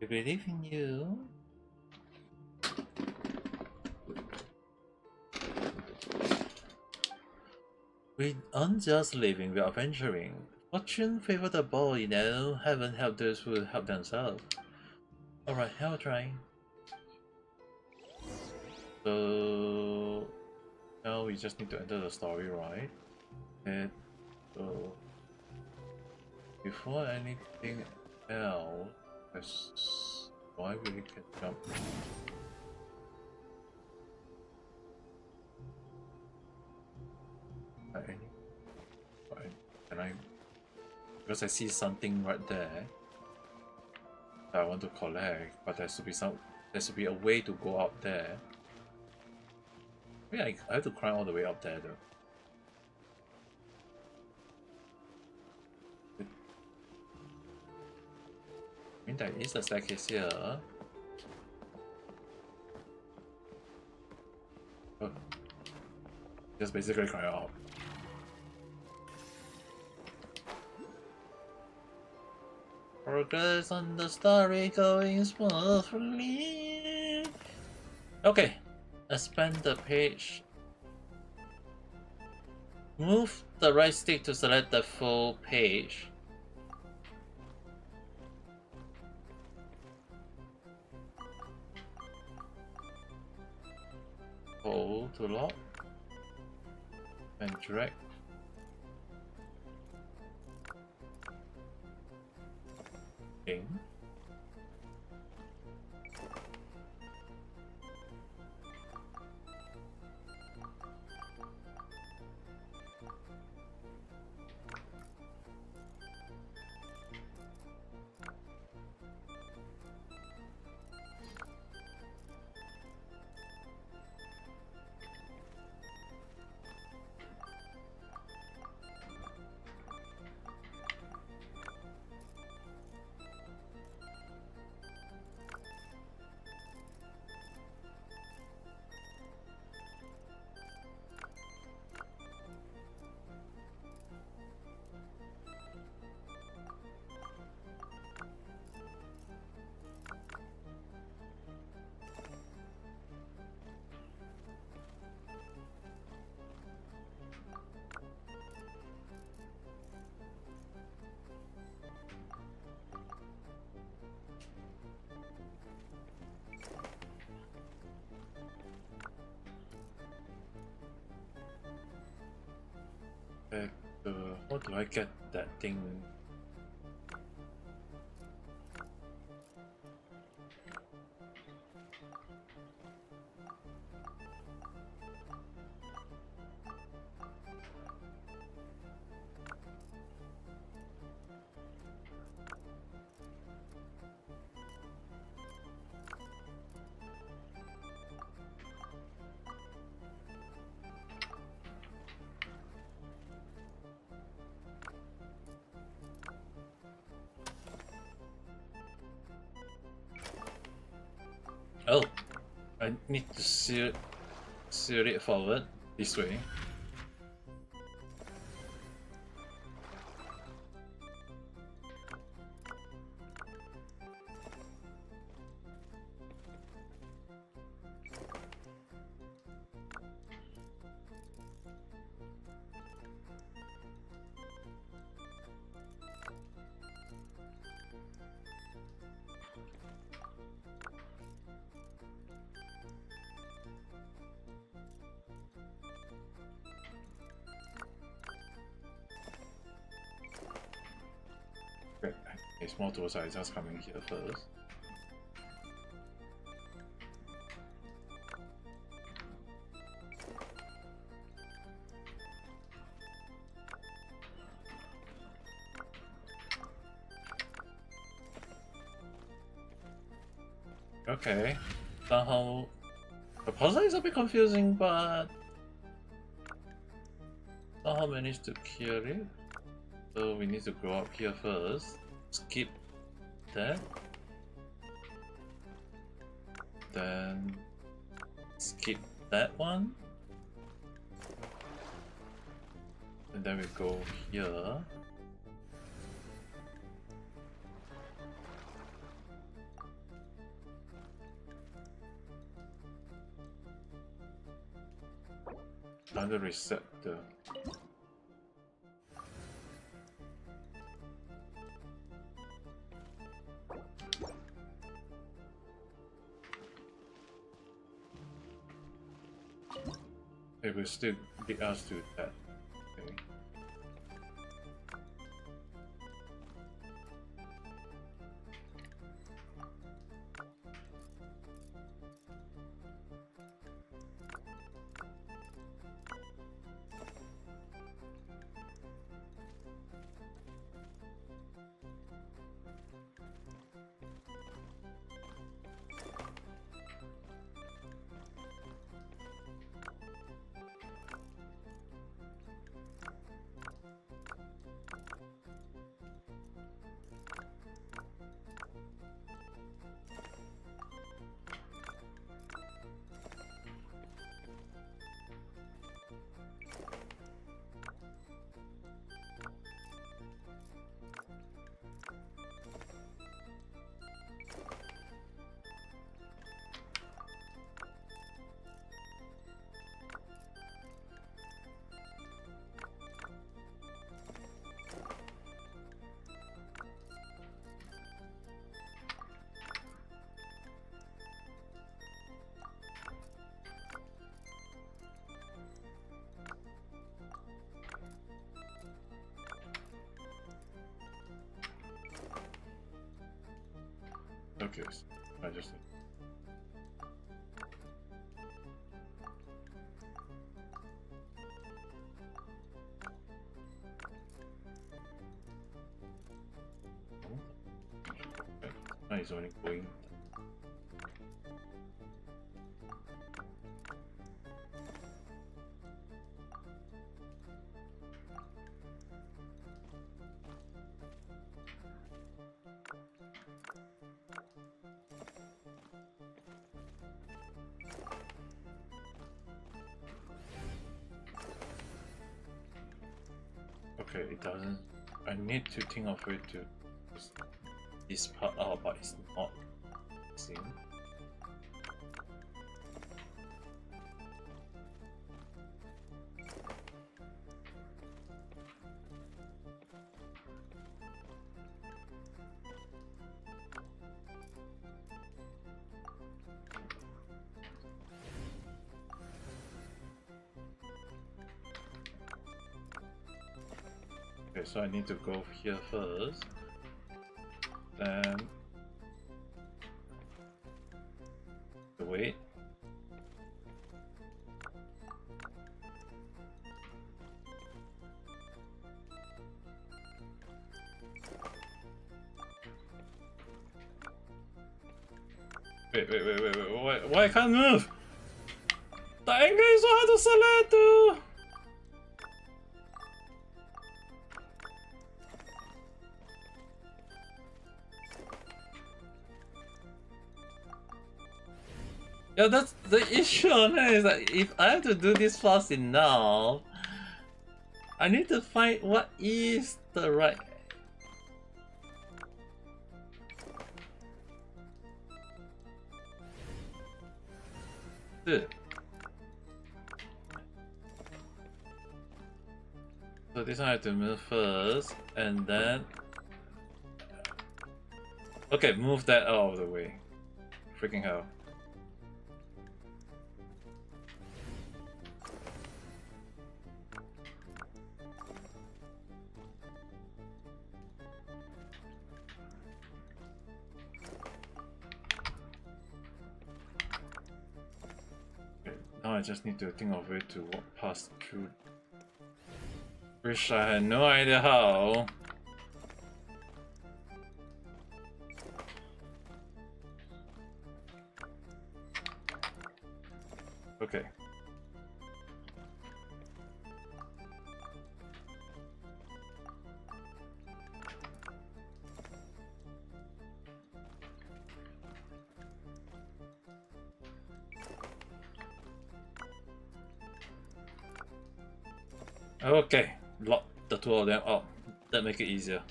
We believe in you. We aren't just living, we're adventuring. Fortune favored the bold, you know. Heaven help those who help themselves. Alright, I'll try. So now we just need to enter the story, right? And so before anything else, I really can jump. Can I? Because I see something right there that I want to collect, but there should be a way to go up there. Maybe I have to climb all the way up there though. I mean, there is a staircase here. Oh. Just basically climb up. Progress on the story going smoothly. Okay, expand the page. Move the right stick to select the full page. Hold to lock and drag. Okay. How do I get that thing? Oh, I need to seal steer it forward this way. It's more towards I just coming here first. Okay, somehow the puzzle is a bit confusing, but somehow managed to clear it. So we need to go up here first. Skip that, then skip that one, and then we go here. Time to reset the it will still lead us to that. Okay. Okay, I just okay. He's only going. Okay, it doesn't. I need to think of it to this part out, but it's not seen. Okay, so I need to go here first, then wait. Wait, why I can't move? The angle is so hard to select too! Yeah, that's the issue on it, is that if I have to do this fast enough, I need to find what is the right. Dude. So this one I have to move first, and then... Okay, move that out of the way. Freaking hell. Okay, now I just need to think of a way to walk past through. Wish I had no idea how. Okay. Okay, lock the two of them up. That make it easier.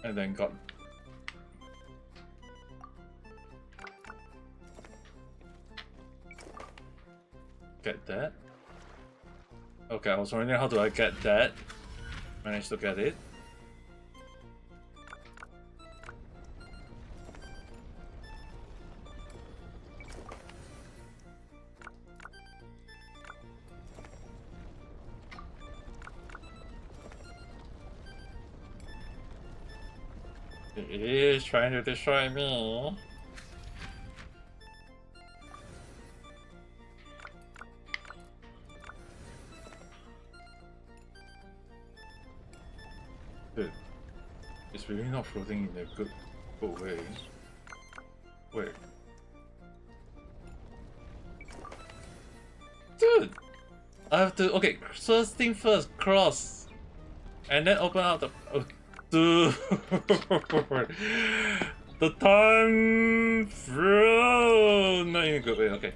And then got get that. Okay, I was wondering how do I get that. Managed to get it. It is trying to destroy me. Dude, it's really not floating in a good way. Wait. Dude! I have to, okay, first thing first, cross. And then open out the, oh, dude. The time through, not in a good way, okay.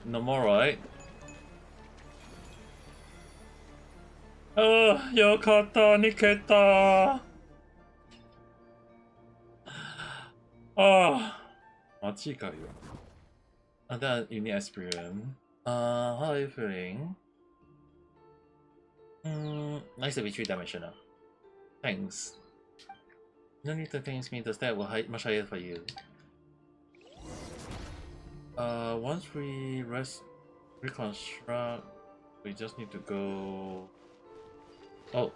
No more, right? Yokata, Niketa! 마치가요. And then you need experience. How are you feeling? Nice to be three-dimensional. Thanks. No need to thank me, the stat will much higher for you. Once we reconstruct, we just need to go... Oh.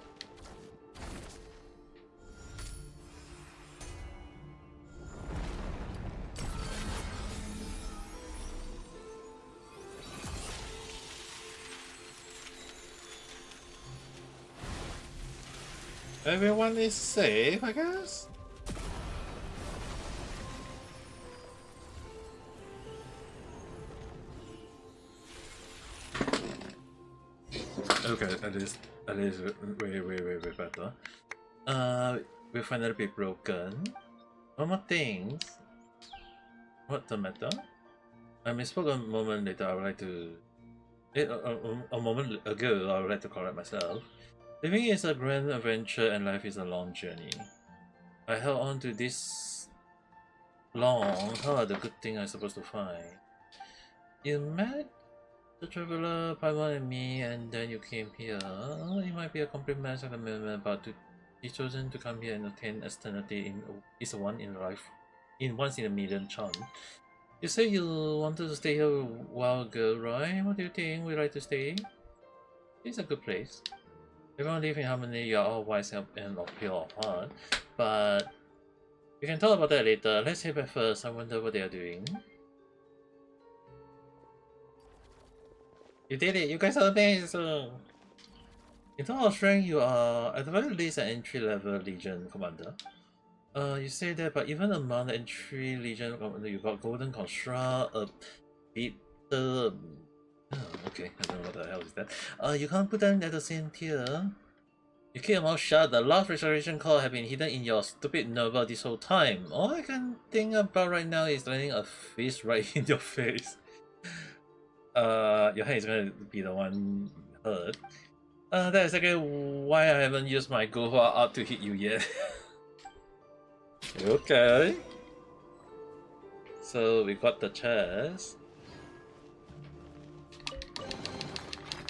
Everyone is safe, I guess? Okay, at least way better. Will finally be broken. One more things. What's the matter? I misspoke a moment later. I would like to. A moment ago, I would like to correct myself. Living is a grand adventure, and life is a long journey. I held on to this long. How are the good things I'm supposed to find? You met the traveler, Paimon, and me, and then you came here. It might be a compliment of the moment, but to be chosen to come here and attain eternity is a once in a million chance. You say you wanted to stay here a while ago, right? What do you think? Would you like to stay? It's a good place. Everyone live in harmony. You are all wise and pure of heart, but we can talk about that later. Let's head back first. I wonder what they are doing. You did it! You guys are amazing! In terms of strength, you are at the very least an entry-level Legion commander. You say that, but even among the entry Legion commander, you got Golden Construct, a Beater, Okay, I don't know what the hell is that. You can't put them at the same tier. You keep your mouth shut. The last restoration call have been hidden in your stupid novel this whole time. All I can think about right now is landing a fist right in your face. Your hand is gonna be the one hurt. That is exactly why I haven't used my Gohua art to hit you yet. Okay. So we got the chest.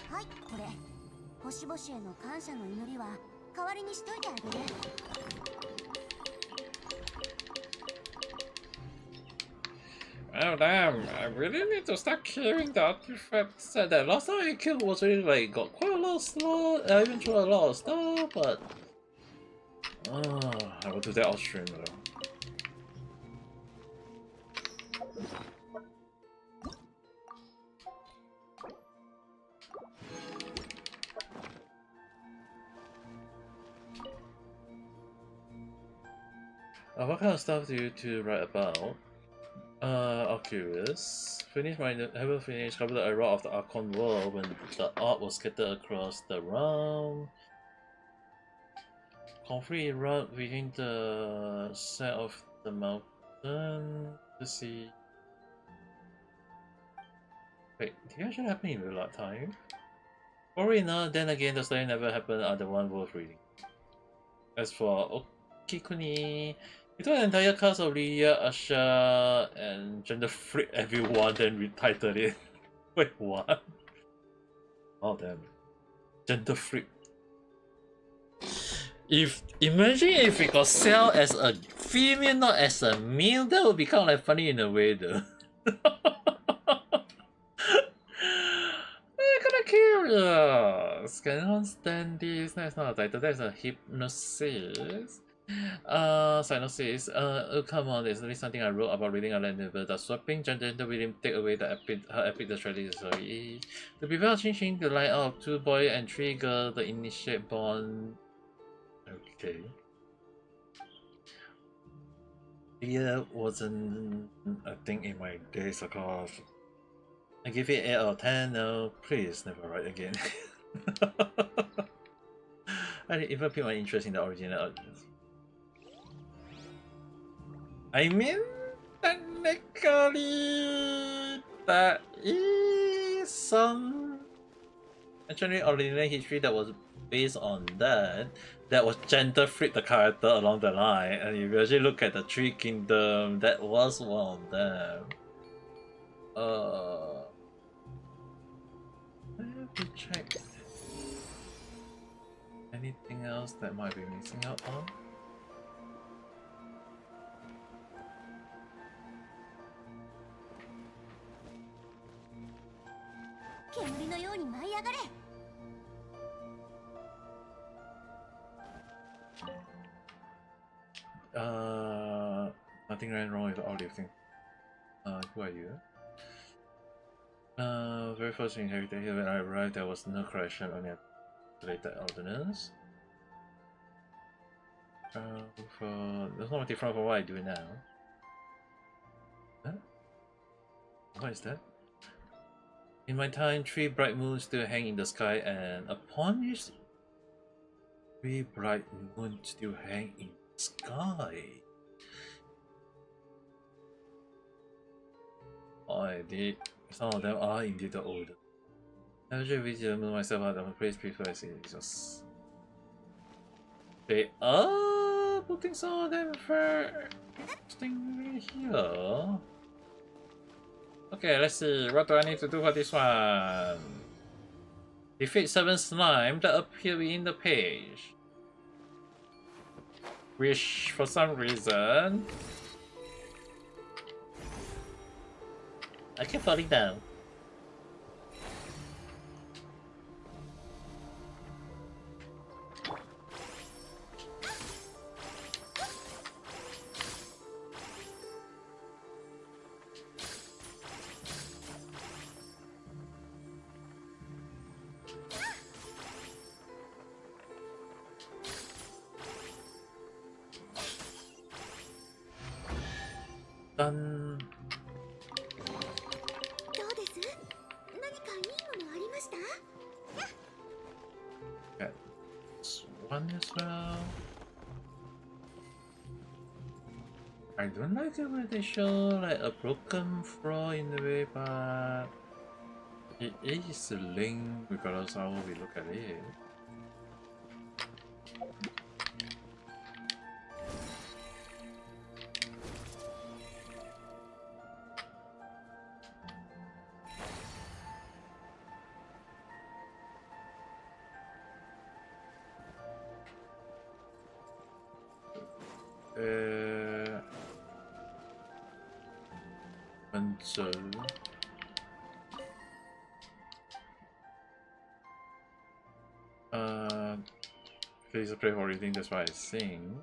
はい、これ。星々への感謝の祈りは代わりにしといてあげる。Oh damn, I really need to start killing the artifacts. That last time I killed was really like got quite a lot of slot. I even tried a lot of stuff, but I will do that off stream though. What kind of stuff do you two write about? I'm curious. Haven't finished covered the era of the Archon world when the art was scattered across the realm. Conflict erupt within the set of the mountain. Let's see. Wait, did it actually happen in real time? Probably not, then again the story never happened are the one worth reading. As for Okikuni, he took an entire cast of Lilia, Asha, and gender flip everyone, then retitled it. Wait, what? Oh damn. Gender flip. Imagine if it got sell as a female, not as a male, that would be kind of like funny in a way though. I'm gonna curious. Cannot stand this. That's not a title, that's a hypnosis. Cyanosis. Oh come on, there's only something I wrote about reading a land novel. The swapping gender will take away the epic the strategy. The people are changing the line of 2 boys and 3 girls, the initiate bond. Okay. Yeah, wasn't a thing in my days ago. I give it 8 out of 10. No, please never write again. I didn't even put my interest in the original. I mean, technically, that is some actually original history that was based on that. That was gender flip the character along the line, and if you actually look at the 3 Kingdoms, that was one of them. I have to check. Anything else that might be missing out on? Nothing went wrong with all lifting. Who are you? Very first inherited here when I arrived, there was no correction on the related ordinance. There's not different from what I do now. Huh? What is that? In my time, 3 bright moons still hang in the sky, and upon each 3 bright moons still hang in the sky. I did. Some of them are indeed the older. I usually visit myself out of a place before I see Jesus. They are putting some of them for interesting here. Okay, let's see. What do I need to do for this one? Defeat 7 slime that appear in the page. Which, for some reason, I keep falling down. Done. どうです？何かいいものあり fun as well. I don't like it when they show like a broken floor in the way, but it is a link regardless how we look at it. And so please play for reading, that's why I sing.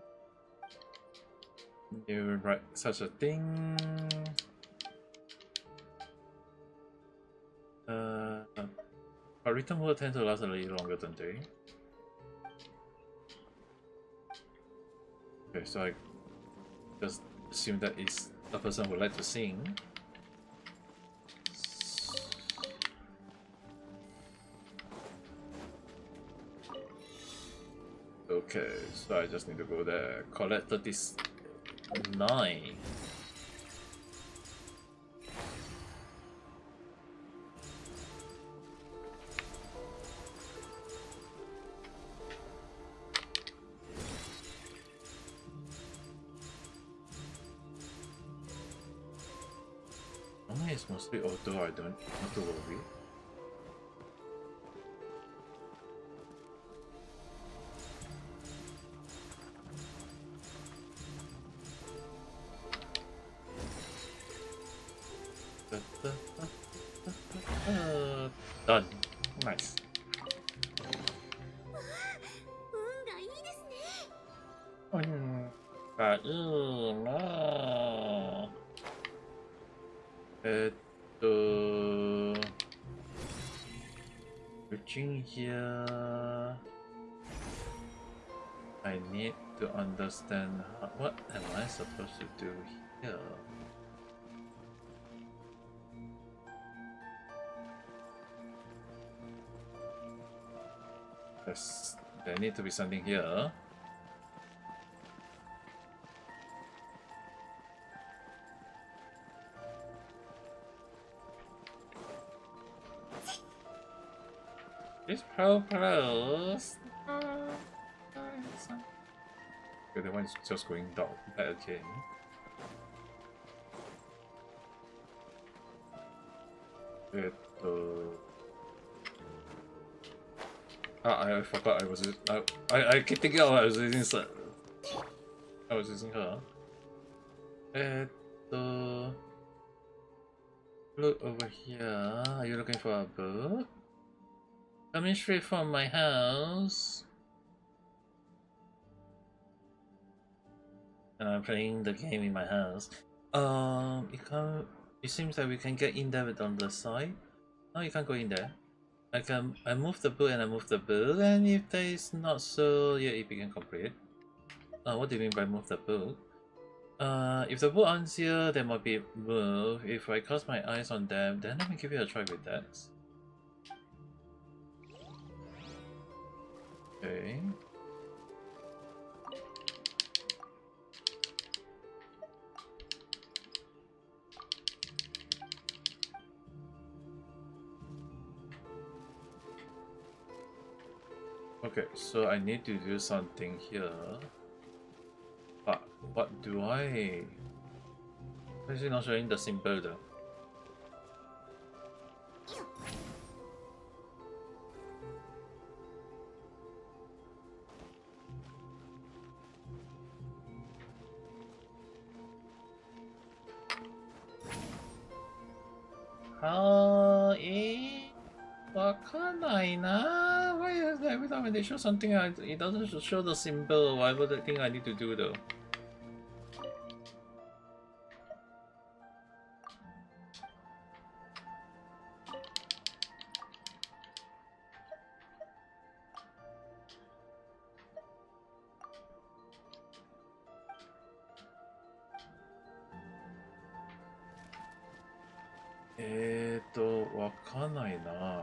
You write such a thing. But written word tend to last a little longer, don't they? Okay, so I just assume that is a person who would like to sing. Okay, so I just need to go there. Collect 39. It's mostly auto, I don't have to worry. Done. Nice. 運がいいですね。がいいなぁ。Reaching here, I need to understand what am I supposed to do here. Yes, there need to be something here. It's close. Okay, the one is just going down back again. I forgot I was. I keep thinking I was using. I was using her. Look over here. Are you looking for a book? Coming straight from my house. And I'm playing the game in my house. It seems that we can get in there on the side. No, you can't go in there. I move the book and I move the book, and if there is not so, yeah, it became complete. What do you mean by move the book? If the book aren't here, they might be moved. If I cast my eyes on them, then let me give you a try with that. Okay. Okay, so I need to do something here. But what do I? Why is it not showing the symbol though? Wakanai na? Why is that every time when they show something, it doesn't show the symbol? Whatever the thing I need to do though. Wakanai na.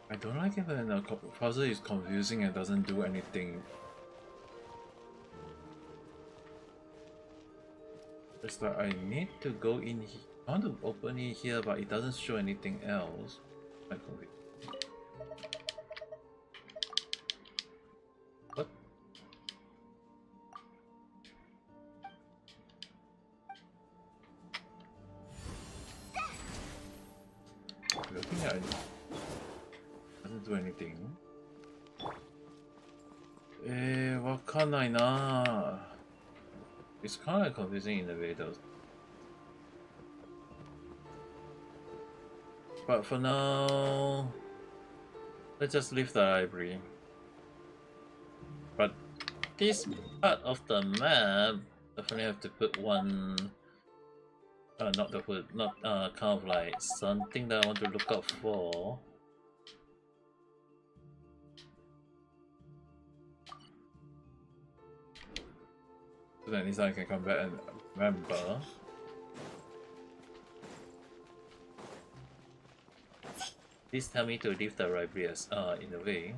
I don't like it when a puzzle is confusing and doesn't do anything. It's like I need to go in here. I want to open it here, but it doesn't show anything else. What? Looking at it doesn't do anything. What can I na? It's kind of confusing in a way though. But for now, let's just leave the library. But this part of the map definitely have to put one. Not the hood, not kind of like something that I want to look out for. So that next time I can come back and remember. Please tell me to leave the library as in a way.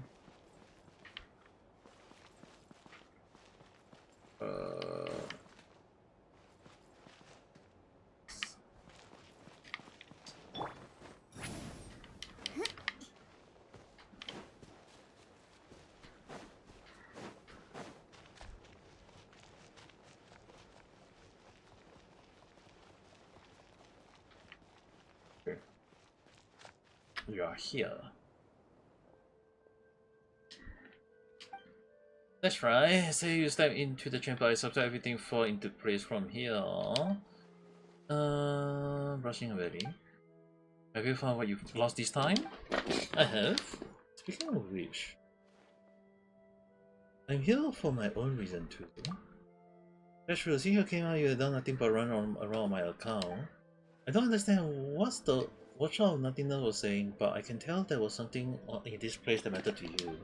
You are here. That's right. So you step into the chamber, I subtract everything fall into place from here. Brushing already. Have you found what you've lost this time? I have. Speaking of which, I'm here for my own reason too. That's true. Since you came out, you have done nothing but run around my account. I don't understand what's the watch out nothingness was saying, but I can tell there was something in this place that mattered to you.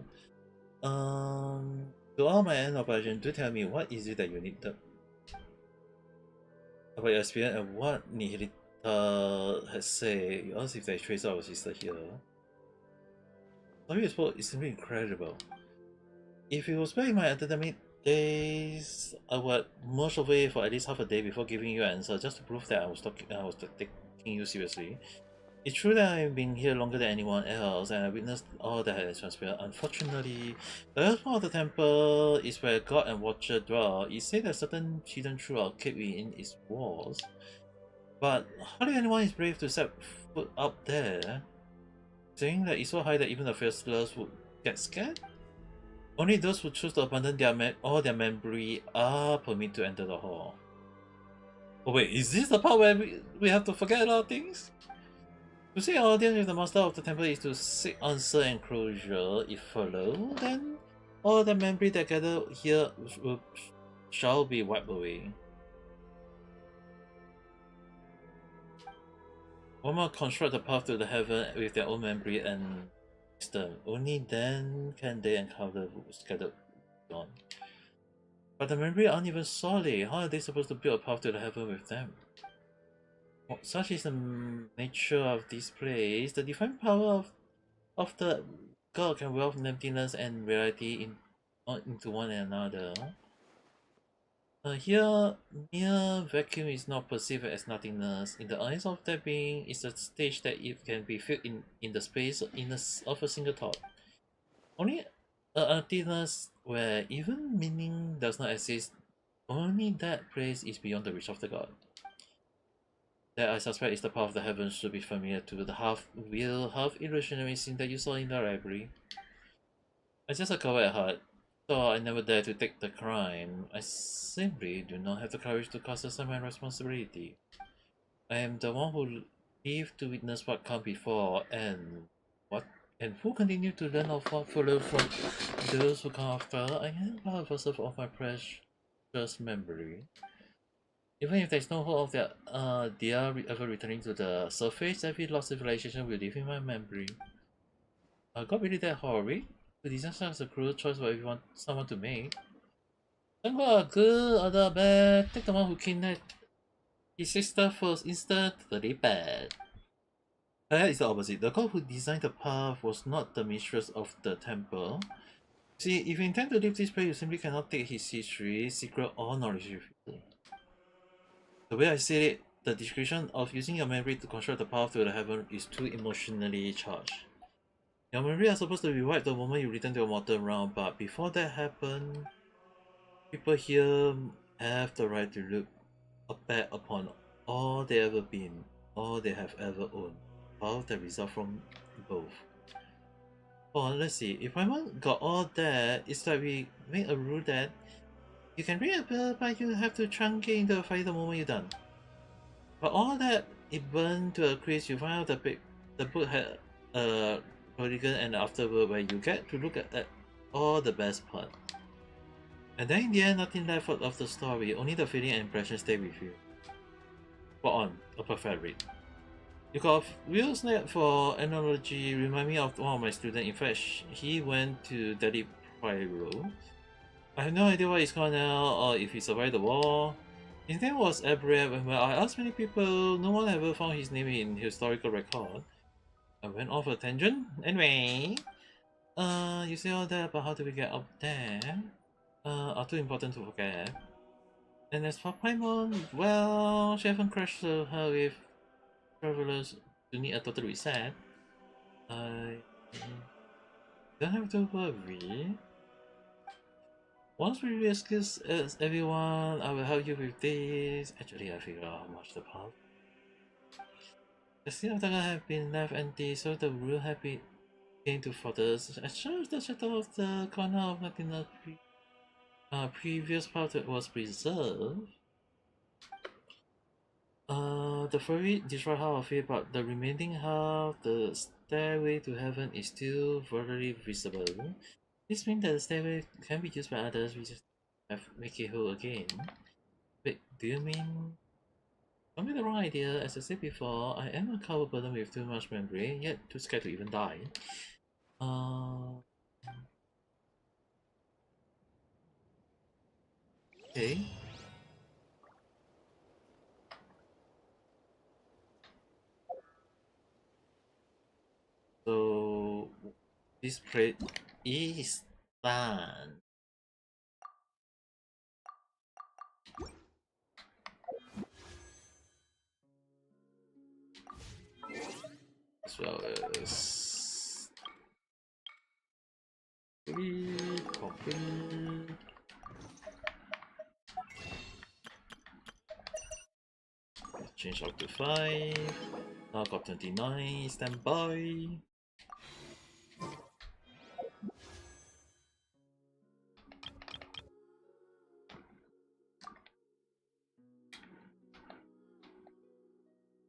To all my end operation, do tell me what is it that you need about your experience and what Nihilita has said. You asked if there's trace of our sister here. Sorry you spoke, it's simply incredible. If it was back in my academic days, I would merge away for at least half a day before giving you an answer, just to prove that I was taking you seriously. It's true that I've been here longer than anyone else, and I witnessed all that has transpired. Unfortunately, the last part of the temple is where God and Watcher dwell. It said that certain hidden truths are kept within its walls. But hardly anyone is brave to set foot up there, saying that it's so high that even the faceless would get scared. Only those who choose to abandon all their memory are permitted to enter the hall. Oh wait, is this the part where we have to forget a lot of things? To seek an audience with the master of the temple is to seek answer and closure. If follow, then all the memory that gather here shall be wiped away. One must construct the path to the heaven with their own memory and wisdom. Only then can they encounter scattered dawn. But the memory aren't even solid. How are they supposed to build a path to the heaven with them? Such is the nature of this place. The divine power of the God can weave emptiness and reality into one another. Here, mere vacuum is not perceived as nothingness. In the eyes of that being, it's a stage that it can be filled in the space of a single thought. Only emptiness where even meaning does not exist. Only that place is beyond the reach of the God. That I suspect is the path of the heavens should be familiar to the half-real, half-illusionary scene that you saw in the library. I just a coward at heart, so I never dare to take the crime. I simply do not have the courage to cast aside my responsibility. I am the one who lived to witness what come before, and who continue to learn of what follow from those who come after. I am part of myself of my precious memory. Even if there's no hope of their ever returning to the surface, every lost civilization will live in my memory. God really that horrid? To design such a cruel choice for someone to make. Don't go good or the bad. Take the one who kidnapped his sister first, instantly bad. It's the opposite. The god who designed the path was not the mistress of the temple. See, if you intend to leave this place, you simply cannot take his history, secret, or knowledge with you. The way I see it, the description of using your memory to construct the path to the heaven is too emotionally charged. Your memory are supposed to be wiped the moment you return to your mortal realm, but before that happens, people here have the right to look back upon all they ever been, all they have ever owned, all that result from both. Oh, let's see. If I got all that, it's like we make a rule that you can reappear, but you have to truncate into a fire the moment you're done. But all that, it burned to a crisp. You find out the book had a polygon and afterward where you get to look at all the best part. And then in the end, nothing left of the story, only the feeling and impression stay with you. Spot on, a perfect read. You got real snap for analogy, remind me of one of my students. In fact, he went to Delhi Pyro. I have no idea what he's called now or if he survived the war. His name was Abraham, and when I asked many people, no one ever found his name in historical record. I went off a tangent. Anyway, you say all that, but how do we get up there? Are too important to forget. And as for Paimon, well, she haven't crashed her with travelers to need a total reset. I don't have to worry. Once we rescue everyone, I will help you with this. Actually, I figured out how much the path. The sea of Daga have been left empty, so the rule have been to fortress. As sure as the shadow of the corner of Latina previous part was preserved. The furry destroyed half of it, but the remaining half, the stairway to heaven, is still very visible. This means that the stairway can be used by others. We just have to make it whole again. Wait, do you mean? Don't be the wrong idea. As I said before, I am a coward burden with too much memory, yet too scared to even die. Okay. So this plate is done. As well as copy. Change up to 5. Now got 29. Stand by.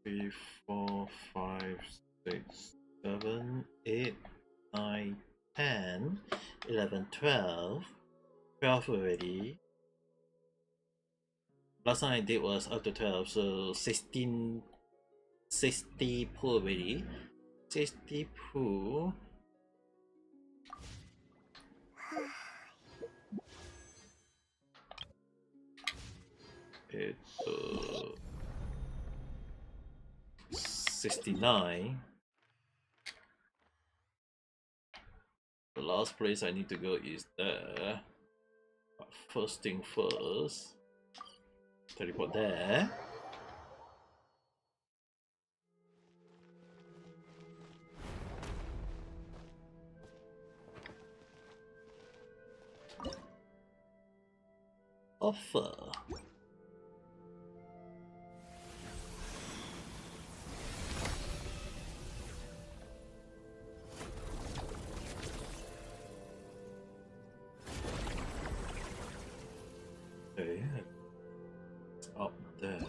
Three, 4, 5, 6, 7, 8, 9, 10, 11, 12. 12 already. Last time I did was up to 12, so 16, 60 pull already. 60 pull. It's 69. The last place I need to go is there. But first thing first. Teleport there. Offer. Okay, it's up there.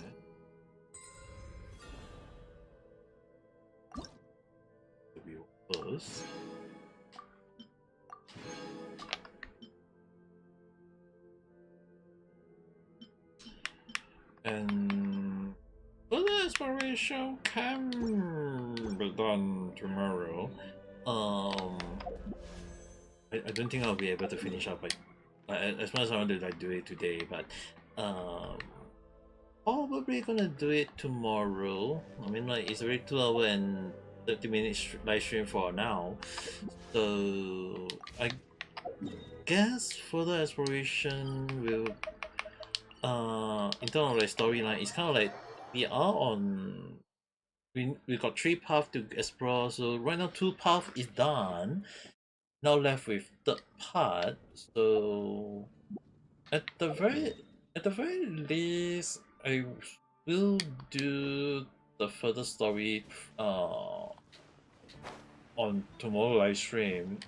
To be first. And further exploration can be done tomorrow. I don't think I'll be able to finish up as much as I want to do it today, but probably gonna do it tomorrow. I mean, like, it's already 2 hours and 30-minute live stream for now. So I guess further exploration will in terms of like storyline, it's kind of like we are on we got 3 paths to explore, so right now 2 paths is done. Now left with third part. So at the very least, I will do the further story on tomorrow live stream.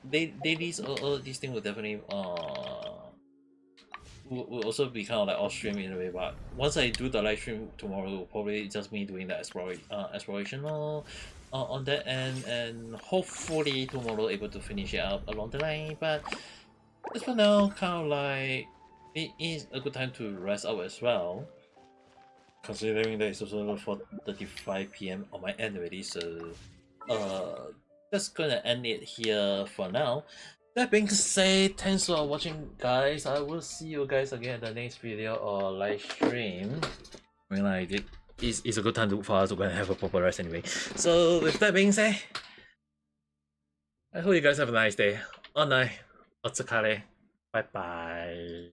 Dailies, all these things will definitely will also be kind of like off stream in a way. But once I do the live stream tomorrow, probably just me doing the exploration on that end, and hopefully tomorrow able to finish it up along the line. But as for now, kind of like it is a good time to rest out as well, considering that it's also 4:35 p.m. on my end already. So just gonna end it here for now. That being said, thanks for watching, guys. I will see you guys again in the next video or live stream. I mean, like it's a good time for us to go and have a proper rest anyway. So with that being said, I hope you guys have a nice day. Bye bye.